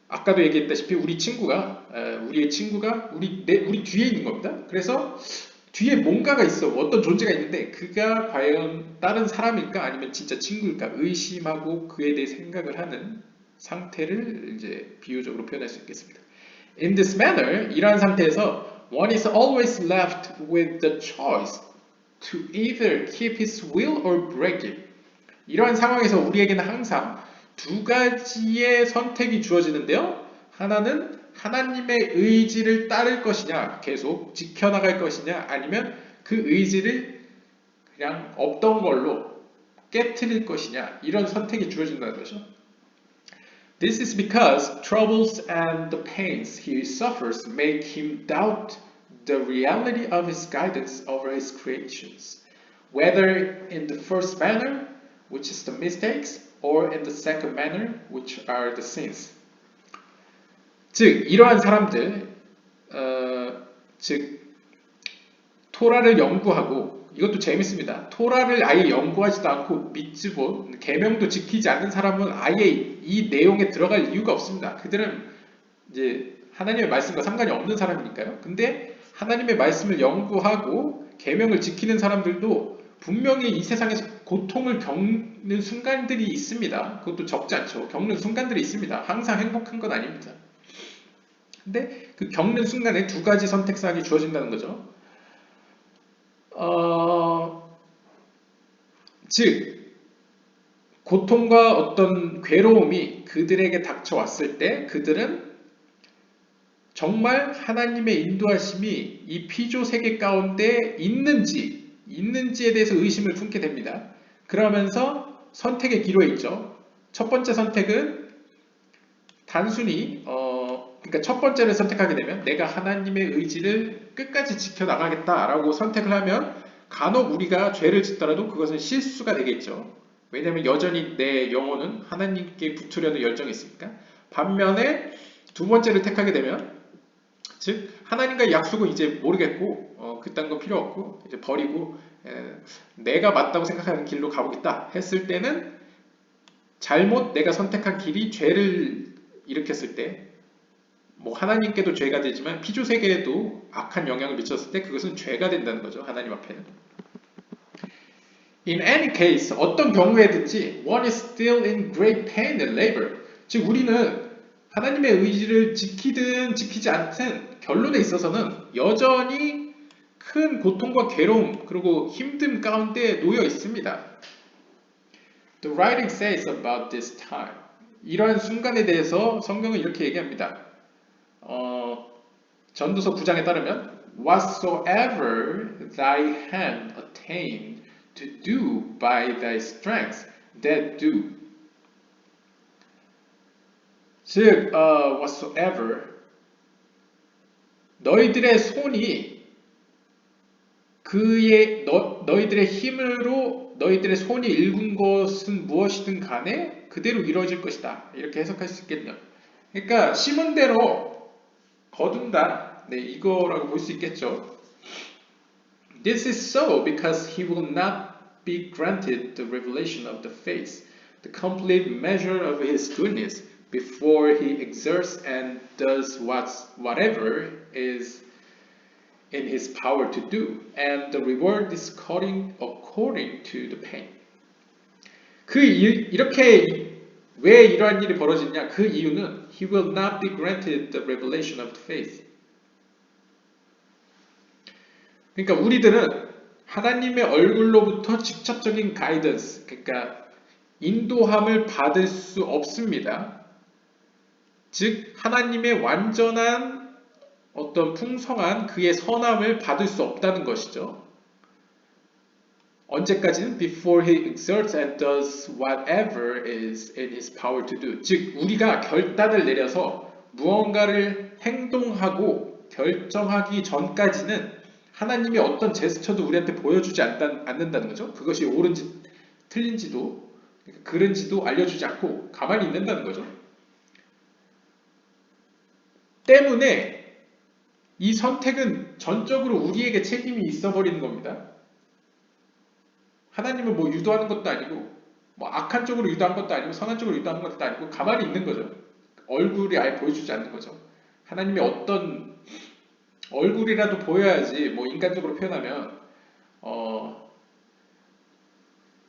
아까도 얘기했다시피 우리의 친구가 우리 뒤에 있는 겁니다. 그래서 뒤에 뭔가가 있어, 어떤 존재가 있는데 그가 과연 다른 사람일까 아니면 진짜 친구일까 의심하고 그에 대해 생각을 하는 상태를 이제 비유적으로 표현할 수 있겠습니다. In this manner, 이러한 상태에서 one is always left with the choice to either keep his will or break it. 이러한 상황에서 우리에게는 항상 두 가지의 선택이 주어지는데요. 하나는 하나님의 의지를 따를 것이냐, 계속 지켜나갈 것이냐, 아니면 그 의지를 그냥 없던 걸로 깨트릴 것이냐, 이런 선택이 주어진다는 거죠. This is because troubles and the pains he suffers make him doubt the reality of his guidance over his creations, whether in the first manner, which is the mistakes, or in the second manner, which are the sins. 즉, 이러한 사람들, 즉 토라를 연구하고 이것도 재밌습니다. 토라를 아예 연구하지도 않고 믿지도 계명도 지키지 않는 사람은 아예 이 내용에 들어갈 이유가 없습니다. 그들은 이제 하나님의 말씀과 상관이 없는 사람이니까요. 근데 하나님의 말씀을 연구하고 계명을 지키는 사람들도 분명히 이 세상에서 고통을 겪는 순간들이 있습니다. 그것도 적지 않죠. 겪는 순간들이 있습니다. 항상 행복한 건 아닙니다. 근데 그 겪는 순간에 두 가지 선택사항이 주어진다는 거죠. 즉 고통과 어떤 괴로움이 그들에게 닥쳐왔을 때 그들은 정말 하나님의 인도하심이 이 피조 세계 가운데 있는지에 대해서 의심을 품게 됩니다. 그러면서 선택의 기로에 있죠. 첫 번째 선택은 단순히 그러니까 첫 번째를 선택하게 되면 내가 하나님의 의지를 끝까지 지켜나가겠다라고 선택을 하면 간혹 우리가 죄를 짓더라도 그것은 실수가 되겠죠. 왜냐하면 여전히 내 영혼은 하나님께 붙으려는 열정이 있으니까. 반면에 두 번째를 택하게 되면 즉 하나님과의 약속은 이제 모르겠고 그딴 거 필요 없고 이제 버리고 내가 맞다고 생각하는 길로 가보겠다 했을 때는 잘못 내가 선택한 길이 죄를 일으켰을 때 뭐 하나님께도 죄가 되지만 피조세계에도 악한 영향을 미쳤을 때 그것은 죄가 된다는 거죠. 하나님 앞에는. In any case, 어떤 경우에든지 one is still in great pain and labor. 즉 우리는 하나님의 의지를 지키든 지키지 않든 결론에 있어서는 여전히 큰 고통과 괴로움 그리고 힘듦 가운데 놓여 있습니다. The writing says about this time. 이러한 순간에 대해서 성경은 이렇게 얘기합니다. 전도서 9장에 따르면 Whatsoever thy hand attained to do by thy strength, that do. 즉, whatsoever 너희들의 손이 너희들의 힘으로 너희들의 손이 일군 것은 무엇이든 간에 그대로 이루어질 것이다. 이렇게 해석할 수 있겠네요. 그러니까 심은 대로 거둔다. 네, 이거라고 볼 수 있겠죠. This is so because he will not be granted the revelation of the face, the complete measure of his goodness, before he exerts and does whatever is in his power to do, and the reward is according to the pain. 이렇게 왜 이러한 일이 벌어지냐? 그 이유는 he will not be granted the revelation of the face. 그러니까 우리들은 하나님의 얼굴로부터 직접적인 가이던스, 그러니까 인도함을 받을 수 없습니다. 즉 하나님의 완전한 어떤 풍성한 그의 선함을 받을 수 없다는 것이죠. 언제까지는 before he exerts and does whatever is in his power to do. 즉 우리가 결단을 내려서 무언가를 행동하고 결정하기 전까지는 하나님의 어떤 제스처도 우리한테 보여주지 않는다는 거죠. 그것이 옳은지 틀린지도 그른지도 알려주지 않고 가만히 있는다는 거죠. 때문에 이 선택은 전적으로 우리에게 책임이 있어버리는 겁니다. 하나님은 뭐 유도하는 것도 아니고 뭐 악한 쪽으로 유도한 것도 아니고 선한 쪽으로 유도하는 것도 아니고 가만히 있는 거죠. 얼굴이 아예 보여주지 않는 거죠. 하나님의 어떤 얼굴이라도 보여야지 뭐 인간적으로 표현하면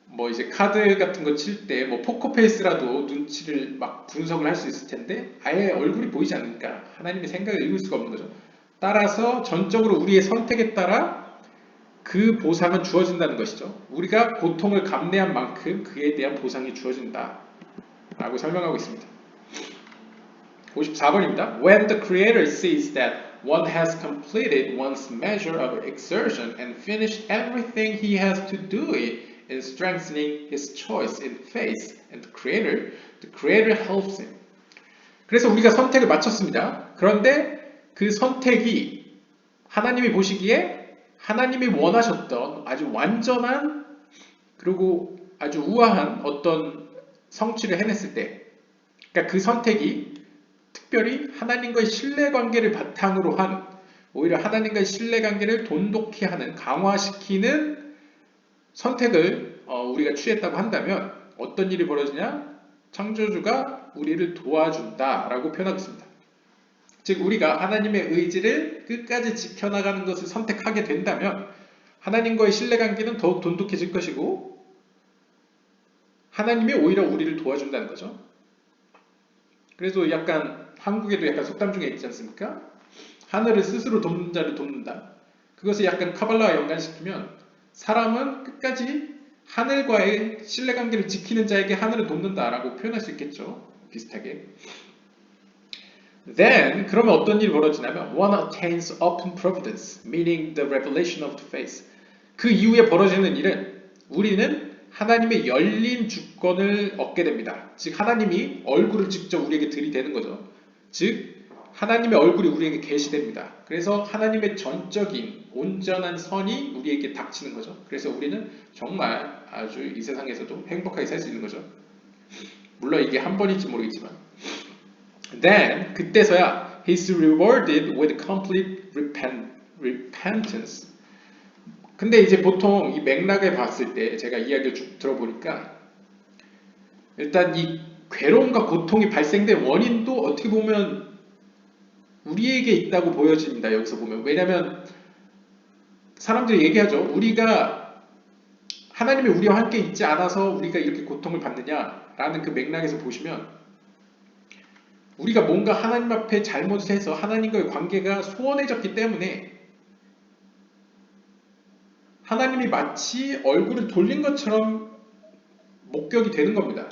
뭐 이제 카드 같은 거 칠 때 뭐 포커페이스라도 눈치를 막 분석을 할 수 있을 텐데 아예 얼굴이 보이지 않으니까 하나님의 생각을 읽을 수가 없는 거죠. 따라서 전적으로 우리의 선택에 따라 그 보상은 주어진다는 것이죠. 우리가 고통을 감내한 만큼 그에 대한 보상이 주어진다 라고 설명하고 있습니다. 54번입니다. When the Creator sees that one has completed one's measure of exertion and finished everything he has to do in strengthening his choice in faith and the Creator helps him. 그래서 우리가 선택을 마쳤습니다. 그런데 그 선택이 하나님이 보시기에 하나님이 원하셨던 아주 완전한 그리고 아주 우아한 어떤 성취를 해냈을 때, 그러니까 그 선택이 특별히 하나님과의 신뢰관계를 바탕으로 한 오히려 하나님과의 신뢰관계를 돈독히 하는 강화시키는 선택을 우리가 취했다고 한다면 어떤 일이 벌어지냐? 창조주가 우리를 도와준다라고 표현하고 있습니다. 즉 우리가 하나님의 의지를 끝까지 지켜나가는 것을 선택하게 된다면 하나님과의 신뢰관계는 더욱 돈독해질 것이고 하나님이 오히려 우리를 도와준다는 거죠. 그래서 약간 한국에도 약간 속담 중에 있지 않습니까? 하늘을 스스로 돕는 자를 돕는다. 그것을 약간 카발라와 연관시키면 사람은 끝까지 하늘과의 신뢰관계를 지키는 자에게 하늘을 돕는다라고 표현할 수 있겠죠. 비슷하게. Then 그러면 어떤 일이 벌어지냐면 one attains open providence, meaning the revelation of the face. 그 이후에 벌어지는 일은 우리는 하나님의 열린 주권을 얻게 됩니다. 즉 하나님이 얼굴을 직접 우리에게 들이대는 거죠. 즉 하나님의 얼굴이 우리에게 계시됩니다. 그래서 하나님의 전적인 온전한 선이 우리에게 닥치는 거죠. 그래서 우리는 정말 아주 이 세상에서도 행복하게 살 수 있는 거죠. 물론 이게 한 번일지 모르겠지만 Then 그때서야 he's rewarded with complete repentance. 근데 이제 보통 이 맥락을 봤을 때 제가 이야기를 쭉 들어보니까 일단 이 괴로움과 고통이 발생된 원인도 어떻게 보면 우리에게 있다고 보여집니다. 여기서 보면. 왜냐하면 사람들이 얘기하죠. 우리가 하나님이 우리와 함께 있지 않아서 우리가 이렇게 고통을 받느냐라는 그 맥락에서 보시면 우리가 뭔가 하나님 앞에 잘못해서 하나님과의 관계가 소원해졌기 때문에 하나님이 마치 얼굴을 돌린 것처럼 목격이 되는 겁니다.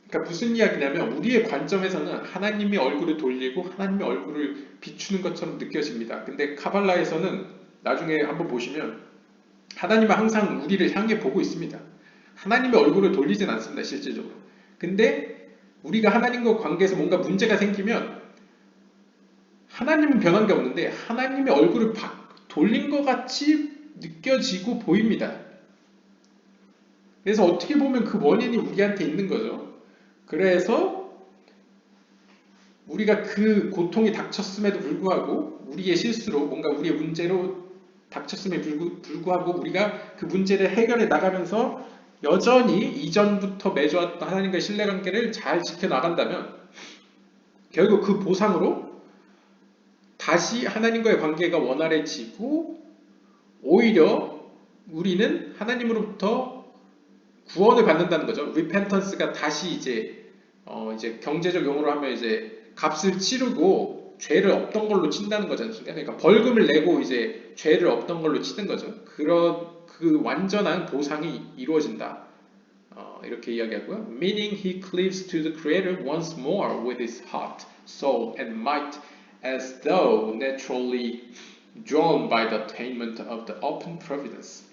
그러니까 무슨 이야기냐면 우리의 관점에서는 하나님이 얼굴을 돌리고 하나님의 얼굴을 비추는 것처럼 느껴집니다. 근데 카발라에서는 나중에 한번 보시면 하나님은 항상 우리를 향해 보고 있습니다. 하나님의 얼굴을 돌리진 않습니다. 실질적으로. 근데 우리가 하나님과 관계에서 뭔가 문제가 생기면 하나님은 변한 게 없는데 하나님의 얼굴을 돌린 것 같이 느껴지고 보입니다. 그래서 어떻게 보면 그 원인이 우리한테 있는 거죠. 그래서 우리가 그 고통이 닥쳤음에도 불구하고 우리의 실수로 뭔가 우리의 문제로 닥쳤음에도 불구하고 우리가 그 문제를 해결해 나가면서 여전히 이전부터 맺어왔던 하나님과의 신뢰관계를 잘 지켜나간다면 결국 그 보상으로 다시 하나님과의 관계가 원활해지고 오히려 우리는 하나님으로부터 구원을 받는다는 거죠. repentance가 다시 이제 경제적 용어로 하면 이제 값을 치르고 죄를 없던 걸로 친다는 거잖아요. 그러니까 벌금을 내고 이제 죄를 없던 걸로 치는 거죠. 그 완전한 보상이 이루어진다. 이렇게 이야기하고요. Meaning he cleaves to the Creator once more with his heart, soul, and might, as though naturally drawn by the attainment of the open providence.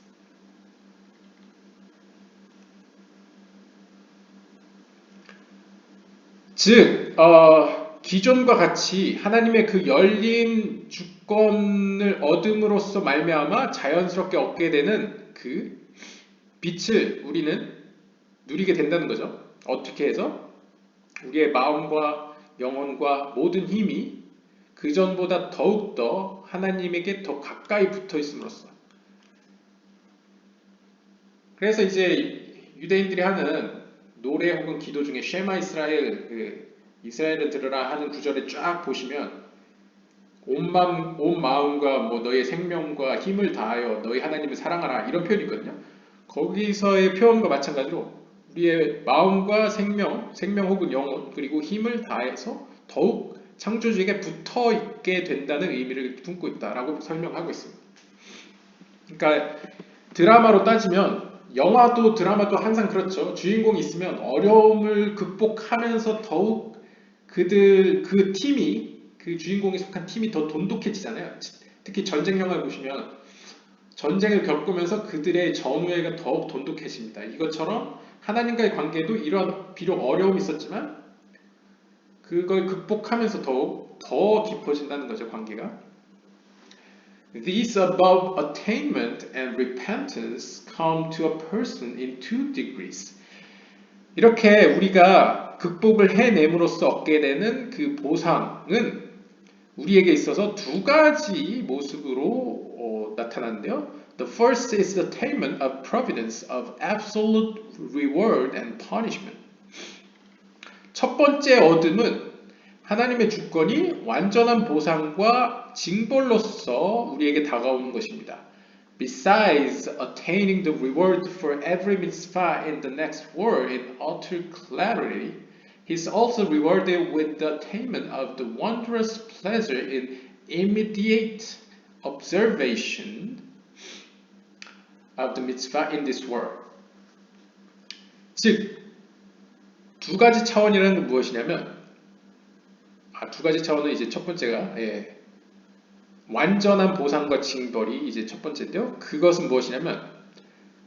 즉, 기존과 같이 하나님의 그 열린 주권을 얻음으로써 말미암아 자연스럽게 얻게 되는 그 빛을 우리는 누리게 된다는 거죠. 어떻게 해서? 우리의 마음과 영혼과 모든 힘이 그전보다 더욱더 하나님에게 더 가까이 붙어 있음으로써. 그래서 이제 유대인들이 하는 노래 혹은 기도 중에 쉐마 이스라엘, 이스라엘을 들으라 하는 구절에 쫙 보시면 온 마음과 뭐 너의 생명과 힘을 다하여 너희 하나님을 사랑하라 이런 표현이 있거든요. 거기서의 표현과 마찬가지로 우리의 마음과 생명 혹은 영혼 그리고 힘을 다해서 더욱 창조주에게 붙어 있게 된다는 의미를 품고 있다라고 설명하고 있습니다. 그러니까 드라마로 따지면 영화도 드라마도 항상 그렇죠. 주인공이 있으면 어려움을 극복하면서 더욱 그 팀이 그 주인공에 속한 팀이 더 돈독해지잖아요. 특히 전쟁 영화를 보시면 전쟁을 겪으면서 그들의 전우애가 더욱 돈독해집니다. 이것처럼 하나님과의 관계도 이러한 비록 어려움이 있었지만 그걸 극복하면서 더욱 더 깊어진다는 거죠. 관계가. These above attainment and repentance come to a person in two degrees. 이렇게 우리가 극복을 해냄으로써 얻게 되는 그 보상은 우리에게 있어서 두 가지 모습으로 나타나는데요. The first is the attainment of providence of absolute reward and punishment. 첫 번째 얻음은 하나님의 주권이 완전한 보상과 징벌로서 우리에게 다가오는 것입니다. Besides attaining the reward for every mitzvah in the next world in utter clarity, he is also rewarded with the attainment of the wondrous pleasure in immediate observation of the mitzvah in this world. 즉, 두 가지 차원이라는 건 무엇이냐면 두 가지 차원은 이제 첫 번째가 완전한 보상과 징벌이 이제 첫 번째인데요. 그것은 무엇이냐면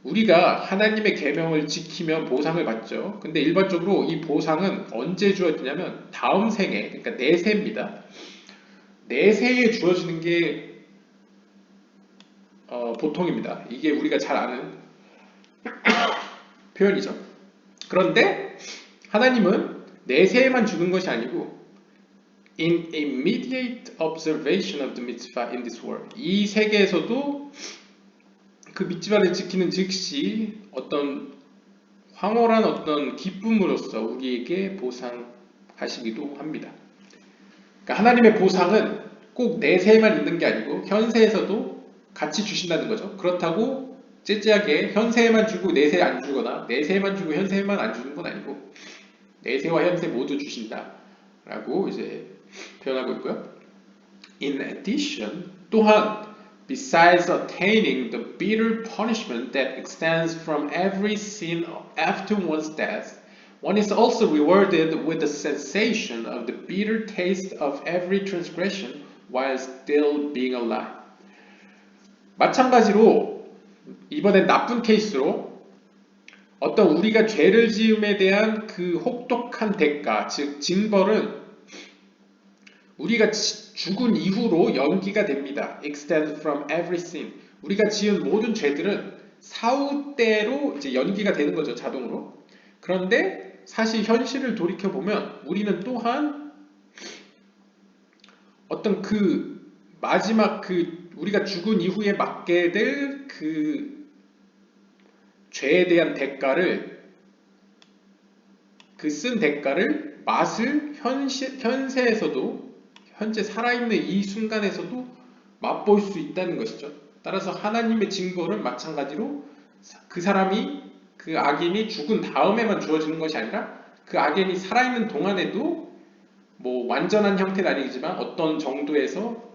우리가 하나님의 계명을 지키면 보상을 받죠. 근데 일반적으로 이 보상은 언제 주어지냐면 다음 생에, 그러니까 내세입니다. 내세에 주어지는 게 보통입니다. 이게 우리가 잘 아는 표현이죠. 그런데 하나님은 내세에만 주는 것이 아니고 in immediate observation of the mitzvah in this world. 이 세계에서도 그 미tzvah를 지키는 즉시 어떤 황홀한 어떤 기쁨으로써 우리에게 보상하시기도 합니다. 그러니까 하나님의 보상은 꼭 내세에만 있는 게 아니고 현세에서도 같이 주신다는 거죠. 그렇다고 째째하게 현세에만 주고 내세에 안 주거나 내세에만 주고 현세에만 안 주는 건 아니고 내세와 현세 모두 주신다 라고 이제 표현하고 있고요. In addition, 또한 besides attaining the bitter punishment that extends from every sin after one's death, one is also rewarded with the sensation of the bitter taste of every transgression while still being alive. 마찬가지로 이번엔 나쁜 케이스로 어떤 우리가 죄를 지음에 대한 그 혹독한 대가, 즉 징벌은 우리가 죽은 이후로 연기가 됩니다. Extend from every sin. 우리가 지은 모든 죄들은 사후 때로 이제 연기가 되는 거죠, 자동으로. 그런데 사실 현실을 돌이켜 보면 우리는 또한 어떤 그 마지막 그 우리가 죽은 이후에 맞게 될 그 죄에 대한 대가를 그 쓴 대가를 맛을 현세에서도 현재 살아있는 이 순간에서도 맛볼 수 있다는 것이죠. 따라서 하나님의 징벌은 마찬가지로 그 사람이 그 악인이 죽은 다음에만 주어지는 것이 아니라 그 악인이 살아있는 동안에도 뭐 완전한 형태는 아니지만 어떤 정도에서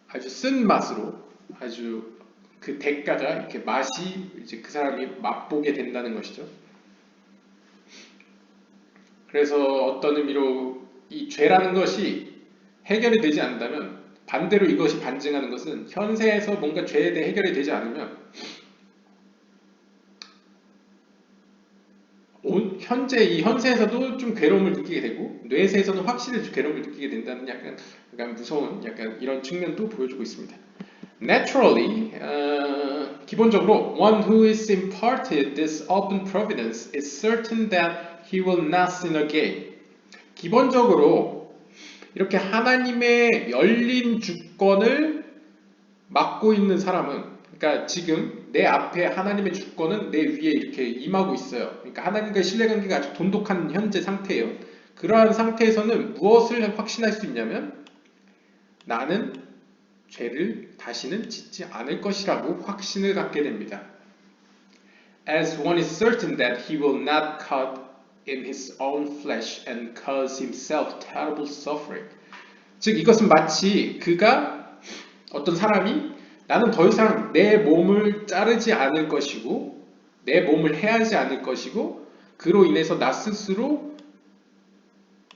아주 쓴 맛으로 아주 그 대가가 이렇게 맛이 이제 그 사람이 맛보게 된다는 것이죠. 그래서 어떤 의미로 이 죄라는 것이 해결이 되지 않는다면 반대로 이것이 반증하는 것은 현세에서 뭔가 죄에 대해 해결이 되지 않으면 현재 이 현세에서도 좀 괴로움을 느끼게 되고 뇌세에서는 확실히 괴로움을 느끼게 된다는 약간 무서운 약간 이런 측면도 보여주고 있습니다. Naturally, 기본적으로 one who is imparted this open providence is certain that he will not sin again. 기본적으로 이렇게 하나님의 열린 주권을 맡고 있는 사람은, 그러니까 지금 내 앞에 하나님의 주권은 내 위에 이렇게 임하고 있어요. 그러니까 하나님과의 신뢰관계가 아주 돈독한 현재 상태예요. 그러한 상태에서는 무엇을 확신할 수 있냐면 나는 죄를 다시는 짓지 않을 것이라고 확신을 갖게 됩니다. As one is certain that he will not cut in his own flesh and cause himself terrible suffering. 즉 이것은 마치 그가 어떤 사람이 나는 더 이상 내 몸을 자르지 않을 것이고 내 몸을 해하지 않을 것이고 그로 인해서 나 스스로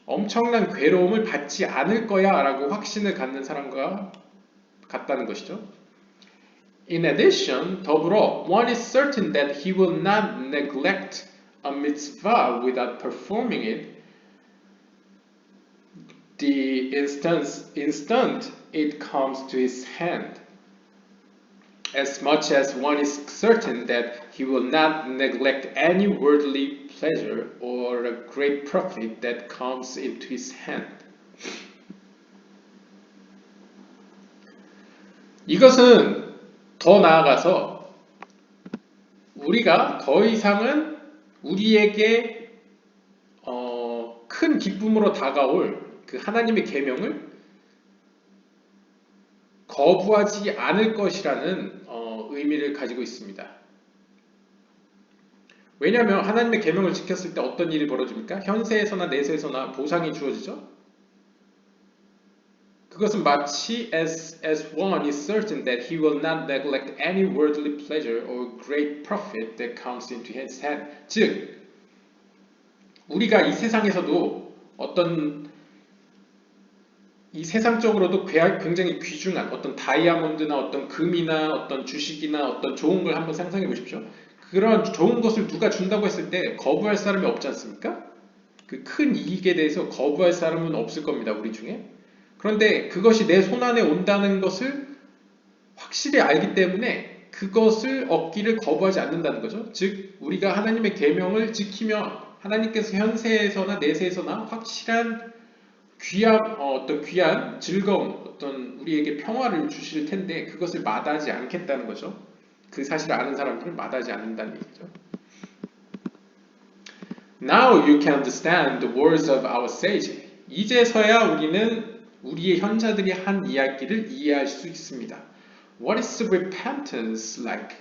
엄청난 괴로움을 받지 않을 거야 라고 확신을 갖는 사람과 같다는 것이죠. In addition, 더불어 one is certain that he will not neglect a mitzvah without performing it the instant it comes to his hand. As much as one is certain that he will not neglect any worldly pleasure or a great profit that comes into his hand. 이것은 더 나아가서 우리가 더 이상은 우리에게 큰 기쁨으로 다가올 그 하나님의 계명을 거부하지 않을 것이라는 의미를 가지고 있습니다. 왜냐하면 하나님의 계명을 지켰을 때 어떤 일이 벌어집니까? 현세에서나 내세에서나 보상이 주어지죠. 그것은 마치 as one is certain that he will not neglect any worldly pleasure or great profit that comes into his hand. 즉, 우리가 이 세상에서도 어떤 이 세상적으로도 굉장히 귀중한 어떤 다이아몬드나 어떤 금이나 어떤 주식이나 어떤 좋은 걸 한번 상상해 보십시오. 그런 좋은 것을 누가 준다고 했을 때 거부할 사람이 없지 않습니까? 그 큰 이익에 대해서 거부할 사람은 없을 겁니다, 우리 중에. 그런데 그것이 내 손안에 온다는 것을 확실히 알기 때문에 그것을 얻기를 거부하지 않는다는 거죠. 즉 우리가 하나님의 계명을 지키면 하나님께서 현세에서나 내세에서나 확실한 어떤 귀한 즐거움, 어떤 우리에게 평화를 주실 텐데 그것을 마다하지 않겠다는 거죠. 그 사실을 아는 사람들은 마다하지 않는다는 얘기죠. Now you can understand the words of our sage. 이제서야 우리는 우리의 현자들이 한 이야기를 이해할 수 있습니다. What is repentance like?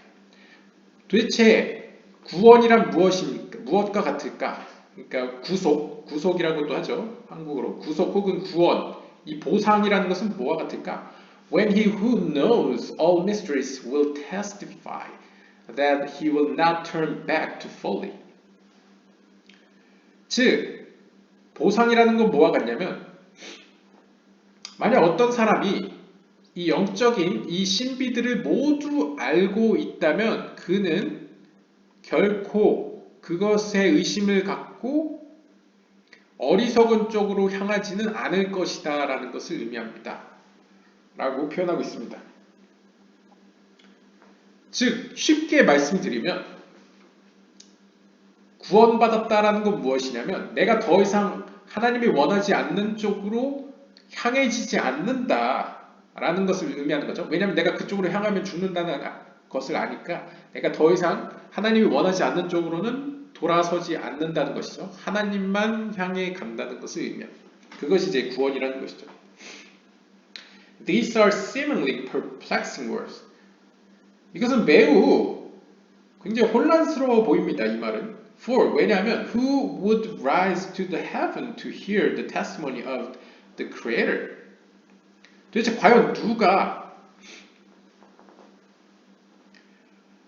도대체 구원이란 무엇입니까? 무엇과 같을까? 그러니까 구속이라고도 하죠. 한국어로 구속 혹은 구원, 이 보상이라는 것은 뭐와 같을까? When he who knows all mysteries will testify that he will not turn back to folly. 즉, 보상이라는 건 뭐와 같냐면 만약 어떤 사람이 이 영적인 이 신비들을 모두 알고 있다면 그는 결코 그것에 의심을 갖고 어리석은 쪽으로 향하지는 않을 것이다 라는 것을 의미합니다. 라고 표현하고 있습니다. 즉 쉽게 말씀드리면 구원받았다라는 건 무엇이냐면 내가 더 이상 하나님이 원하지 않는 쪽으로 향해지지 않는다라는 것을 의미하는 거죠. 왜냐하면 내가 그쪽으로 향하면 죽는다는 것을 아니까 내가 더 이상 하나님이 원하지 않는 쪽으로는 돌아서지 않는다는 것이죠. 하나님만 향해 간다는 것을 의미합니다. 그것이 이제 구원이라는 것이죠. These are seemingly perplexing words. 이것은 매우 굉장히 혼란스러워 보입니다. 이 말은. For 왜냐하면 who would rise to the heaven to hear the testimony of the Creator? 도대체 과연 누가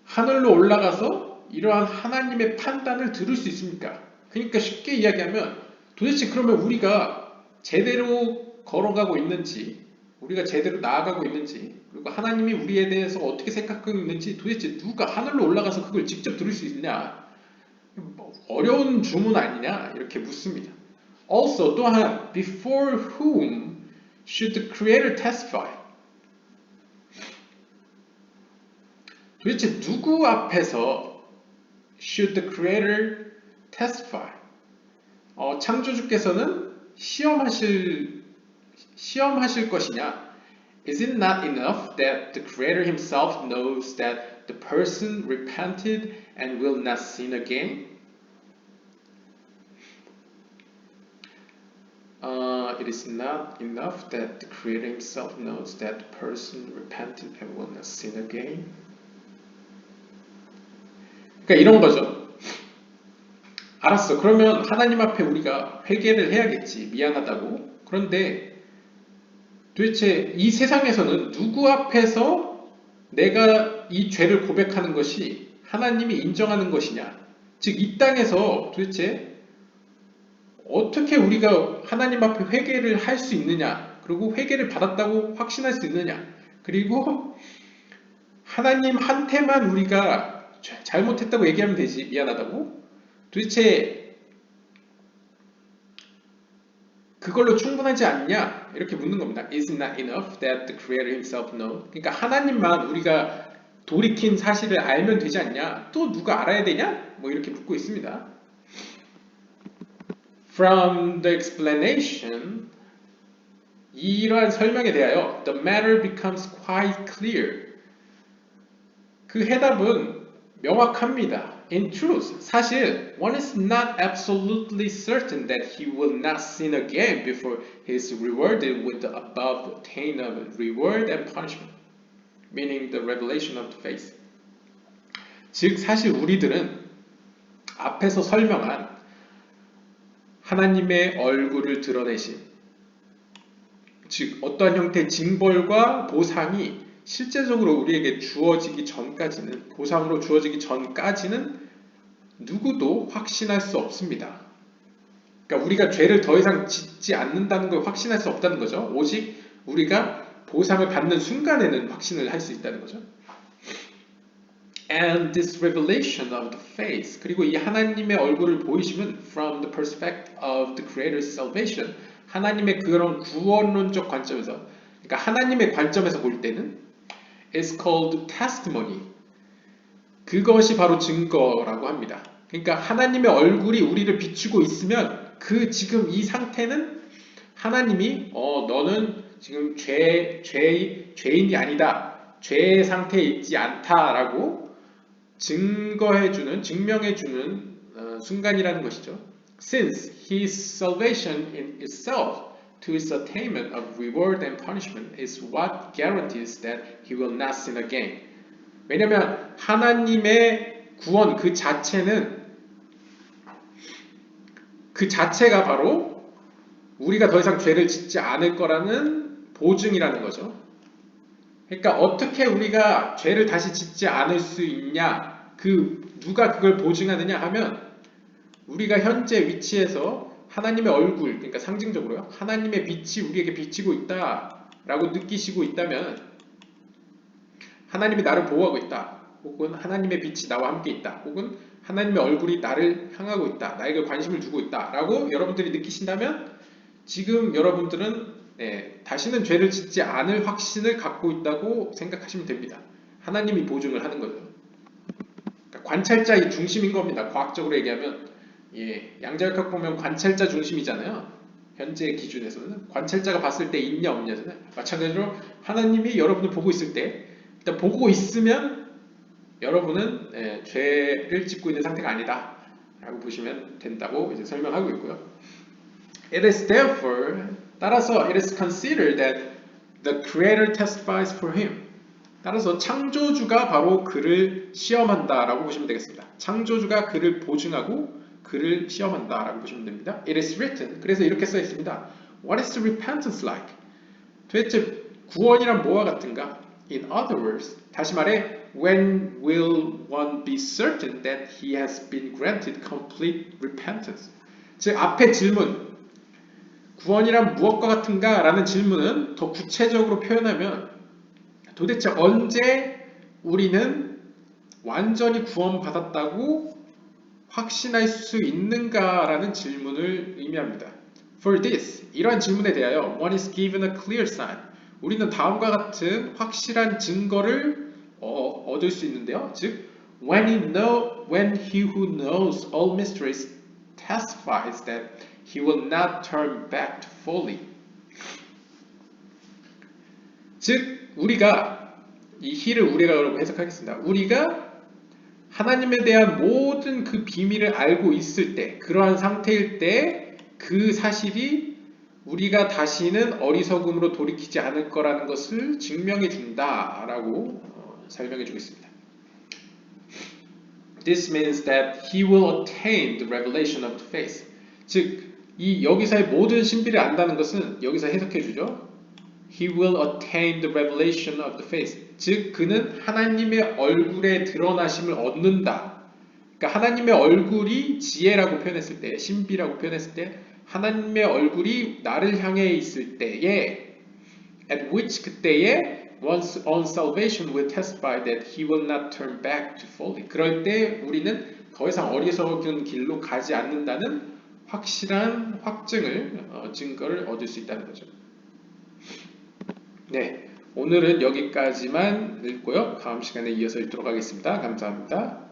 하늘로 올라가서 이러한 하나님의 판단을 들을 수 있습니까? 그러니까 쉽게 이야기하면 도대체 그러면 우리가 제대로 걸어가고 있는지 우리가 제대로 나아가고 있는지 그리고 하나님이 우리에 대해서 어떻게 생각하고 있는지 도대체 누가 하늘로 올라가서 그걸 직접 들을 수 있냐? 어려운 주문 아니냐? 이렇게 묻습니다. Also 또한 before whom should the Creator testify? 도대체 누구 앞에서 should the Creator testify? 창조주께서는 시험하실 것이냐? Is it not enough that the Creator himself knows that the person repented and will not sin again? It is not enough that the Creator himself knows that the person repented and will not sin again. 그러니까 이런 거죠. 알았어. 그러면 하나님 앞에 우리가 회개를 해야겠지. 미안하다고. 그런데 도대체 이 세상에서는 누구 앞에서 내가 이 죄를 고백하는 것이 하나님이 인정하는 것이냐? 즉, 이 땅에서 도대체 어떻게 우리가 하나님 앞에 회개를 할 수 있느냐? 그리고 회개를 받았다고 확신할 수 있느냐? 그리고 하나님한테만 우리가 잘못했다고 얘기하면 되지. 미안하다고. 도대체 그걸로 충분하지 않냐? 이렇게 묻는 겁니다. Is it not enough that the Creator himself knows? 그러니까 하나님만 우리가 돌이킨 사실을 알면 되지 않냐? 또 누가 알아야 되냐? 뭐 이렇게 묻고 있습니다. From the explanation, 이러한 설명에 대하여 the matter becomes quite clear. 그 해답은 명확합니다. In truth, 사실 one is not absolutely certain that he will not sin again before he is rewarded with the above obtained of reward and punishment, meaning the revelation of the faith. 즉 사실 우리들은 앞에서 설명한 하나님의 얼굴을 드러내신 즉 어떠한 형태의 징벌과 보상이 실제적으로 우리에게 주어지기 전까지는 보상으로 주어지기 전까지는 누구도 확신할 수 없습니다. 그러니까 우리가 죄를 더 이상 짓지 않는다는 걸 확신할 수 없다는 거죠. 오직 우리가 보상을 받는 순간에는 확신을 할 수 있다는 거죠. And this revelation of the face 그리고 이 하나님의 얼굴을 보이시면 from the perspective of the Creator's salvation 하나님의 그런 구원론적 관점에서 그러니까 하나님의 관점에서 볼 때는 is called testimony 그것이 바로 증거라고 합니다. 그러니까 하나님의 얼굴이 우리를 비추고 있으면 그 지금 이 상태는 하나님이 너는 지금 죄인이 아니다. 죄의 상태에 있지 않다라고 증명해주는 순간이라는 것이죠. Since his salvation in itself to its attainment of reward and punishment is what guarantees that he will not sin again. 왜냐면 하나님의 구원 그 자체가 바로 우리가 더 이상 죄를 짓지 않을 거라는 보증이라는 거죠. 그러니까 어떻게 우리가 죄를 다시 짓지 않을 수 있냐, 누가 그걸 보증하느냐 하면 우리가 현재 위치에서 하나님의 얼굴, 그러니까 상징적으로요, 하나님의 빛이 우리에게 비치고 있다라고 느끼시고 있다면, 하나님이 나를 보호하고 있다, 혹은 하나님의 빛이 나와 함께 있다, 혹은 하나님의 얼굴이 나를 향하고 있다, 나에게 관심을 두고 있다라고 여러분들이 느끼신다면 지금 여러분들은 다시는 죄를 짓지 않을 확신을 갖고 있다고 생각하시면 됩니다. 하나님이 보증을 하는 거죠. 그러니까 관찰자의 중심인 겁니다. 과학적으로 얘기하면 양자역학 보면 관찰자 중심이잖아요. 현재 기준에서는 관찰자가 봤을 때 있냐 없냐잖아요. 마찬가지로 하나님이 여러분을 보고 있을 때, 일단 보고 있으면 여러분은 죄를 짓고 있는 상태가 아니다 라고 보시면 된다고 이제 설명하고 있고요. It is therefore, 따라서 it is considered that the Creator testifies for him. 따라서 창조주가 바로 그를 시험한다라고 보시면 되겠습니다. 창조주가 그를 보증하고 그를 시험한다라고 보시면 됩니다. It is written. 그래서 이렇게 써 있습니다. What is repentance like? 도대체 구원이란 뭐와 같은가? In other words, 다시 말해, when will one be certain that he has been granted complete repentance? 즉 앞의 질문, 구원이란 무엇과 같은가? 라는 질문은 더 구체적으로 표현하면 도대체 언제 우리는 완전히 구원받았다고 확신할 수 있는가? 라는 질문을 의미합니다. For this, 이러한 질문에 대하여 one is given a clear sign. 우리는 다음과 같은 확실한 증거를 얻을 수 있는데요. 즉, when he who knows all mysteries testifies that he will not turn back to folly. 즉, 우리가 이 he를 우리가 여러분 해석하겠습니다. 우리가 하나님에 대한 모든 그 비밀을 알고 있을 때, 그러한 상태일 때 그 사실이 우리가 다시는 어리석음으로 돌이키지 않을 거라는 것을 증명해 준다라고 설명해 주고 있습니다. This means that he will attain the revelation of the faith. 즉, 이 여기서의 모든 신비를 안다는 것은 여기서 해석해 주죠. He will attain the revelation of the faith. 즉, 그는 하나님의 얼굴의 드러나심을 얻는다. 그러니까 하나님의 얼굴이 지혜라고 표현했을 때, 신비라고 표현했을 때, 하나님의 얼굴이 나를 향해 있을 때에, at which 그때에 one's own salvation will testify that he will not turn back to folly. 그럴 때 우리는 더 이상 어리석은 길로 가지 않는다는 확실한 확증을, 증거를 얻을 수 있다는 거죠. 네, 오늘은 여기까지만 읽고요. 다음 시간에 이어서 읽도록 하겠습니다. 감사합니다.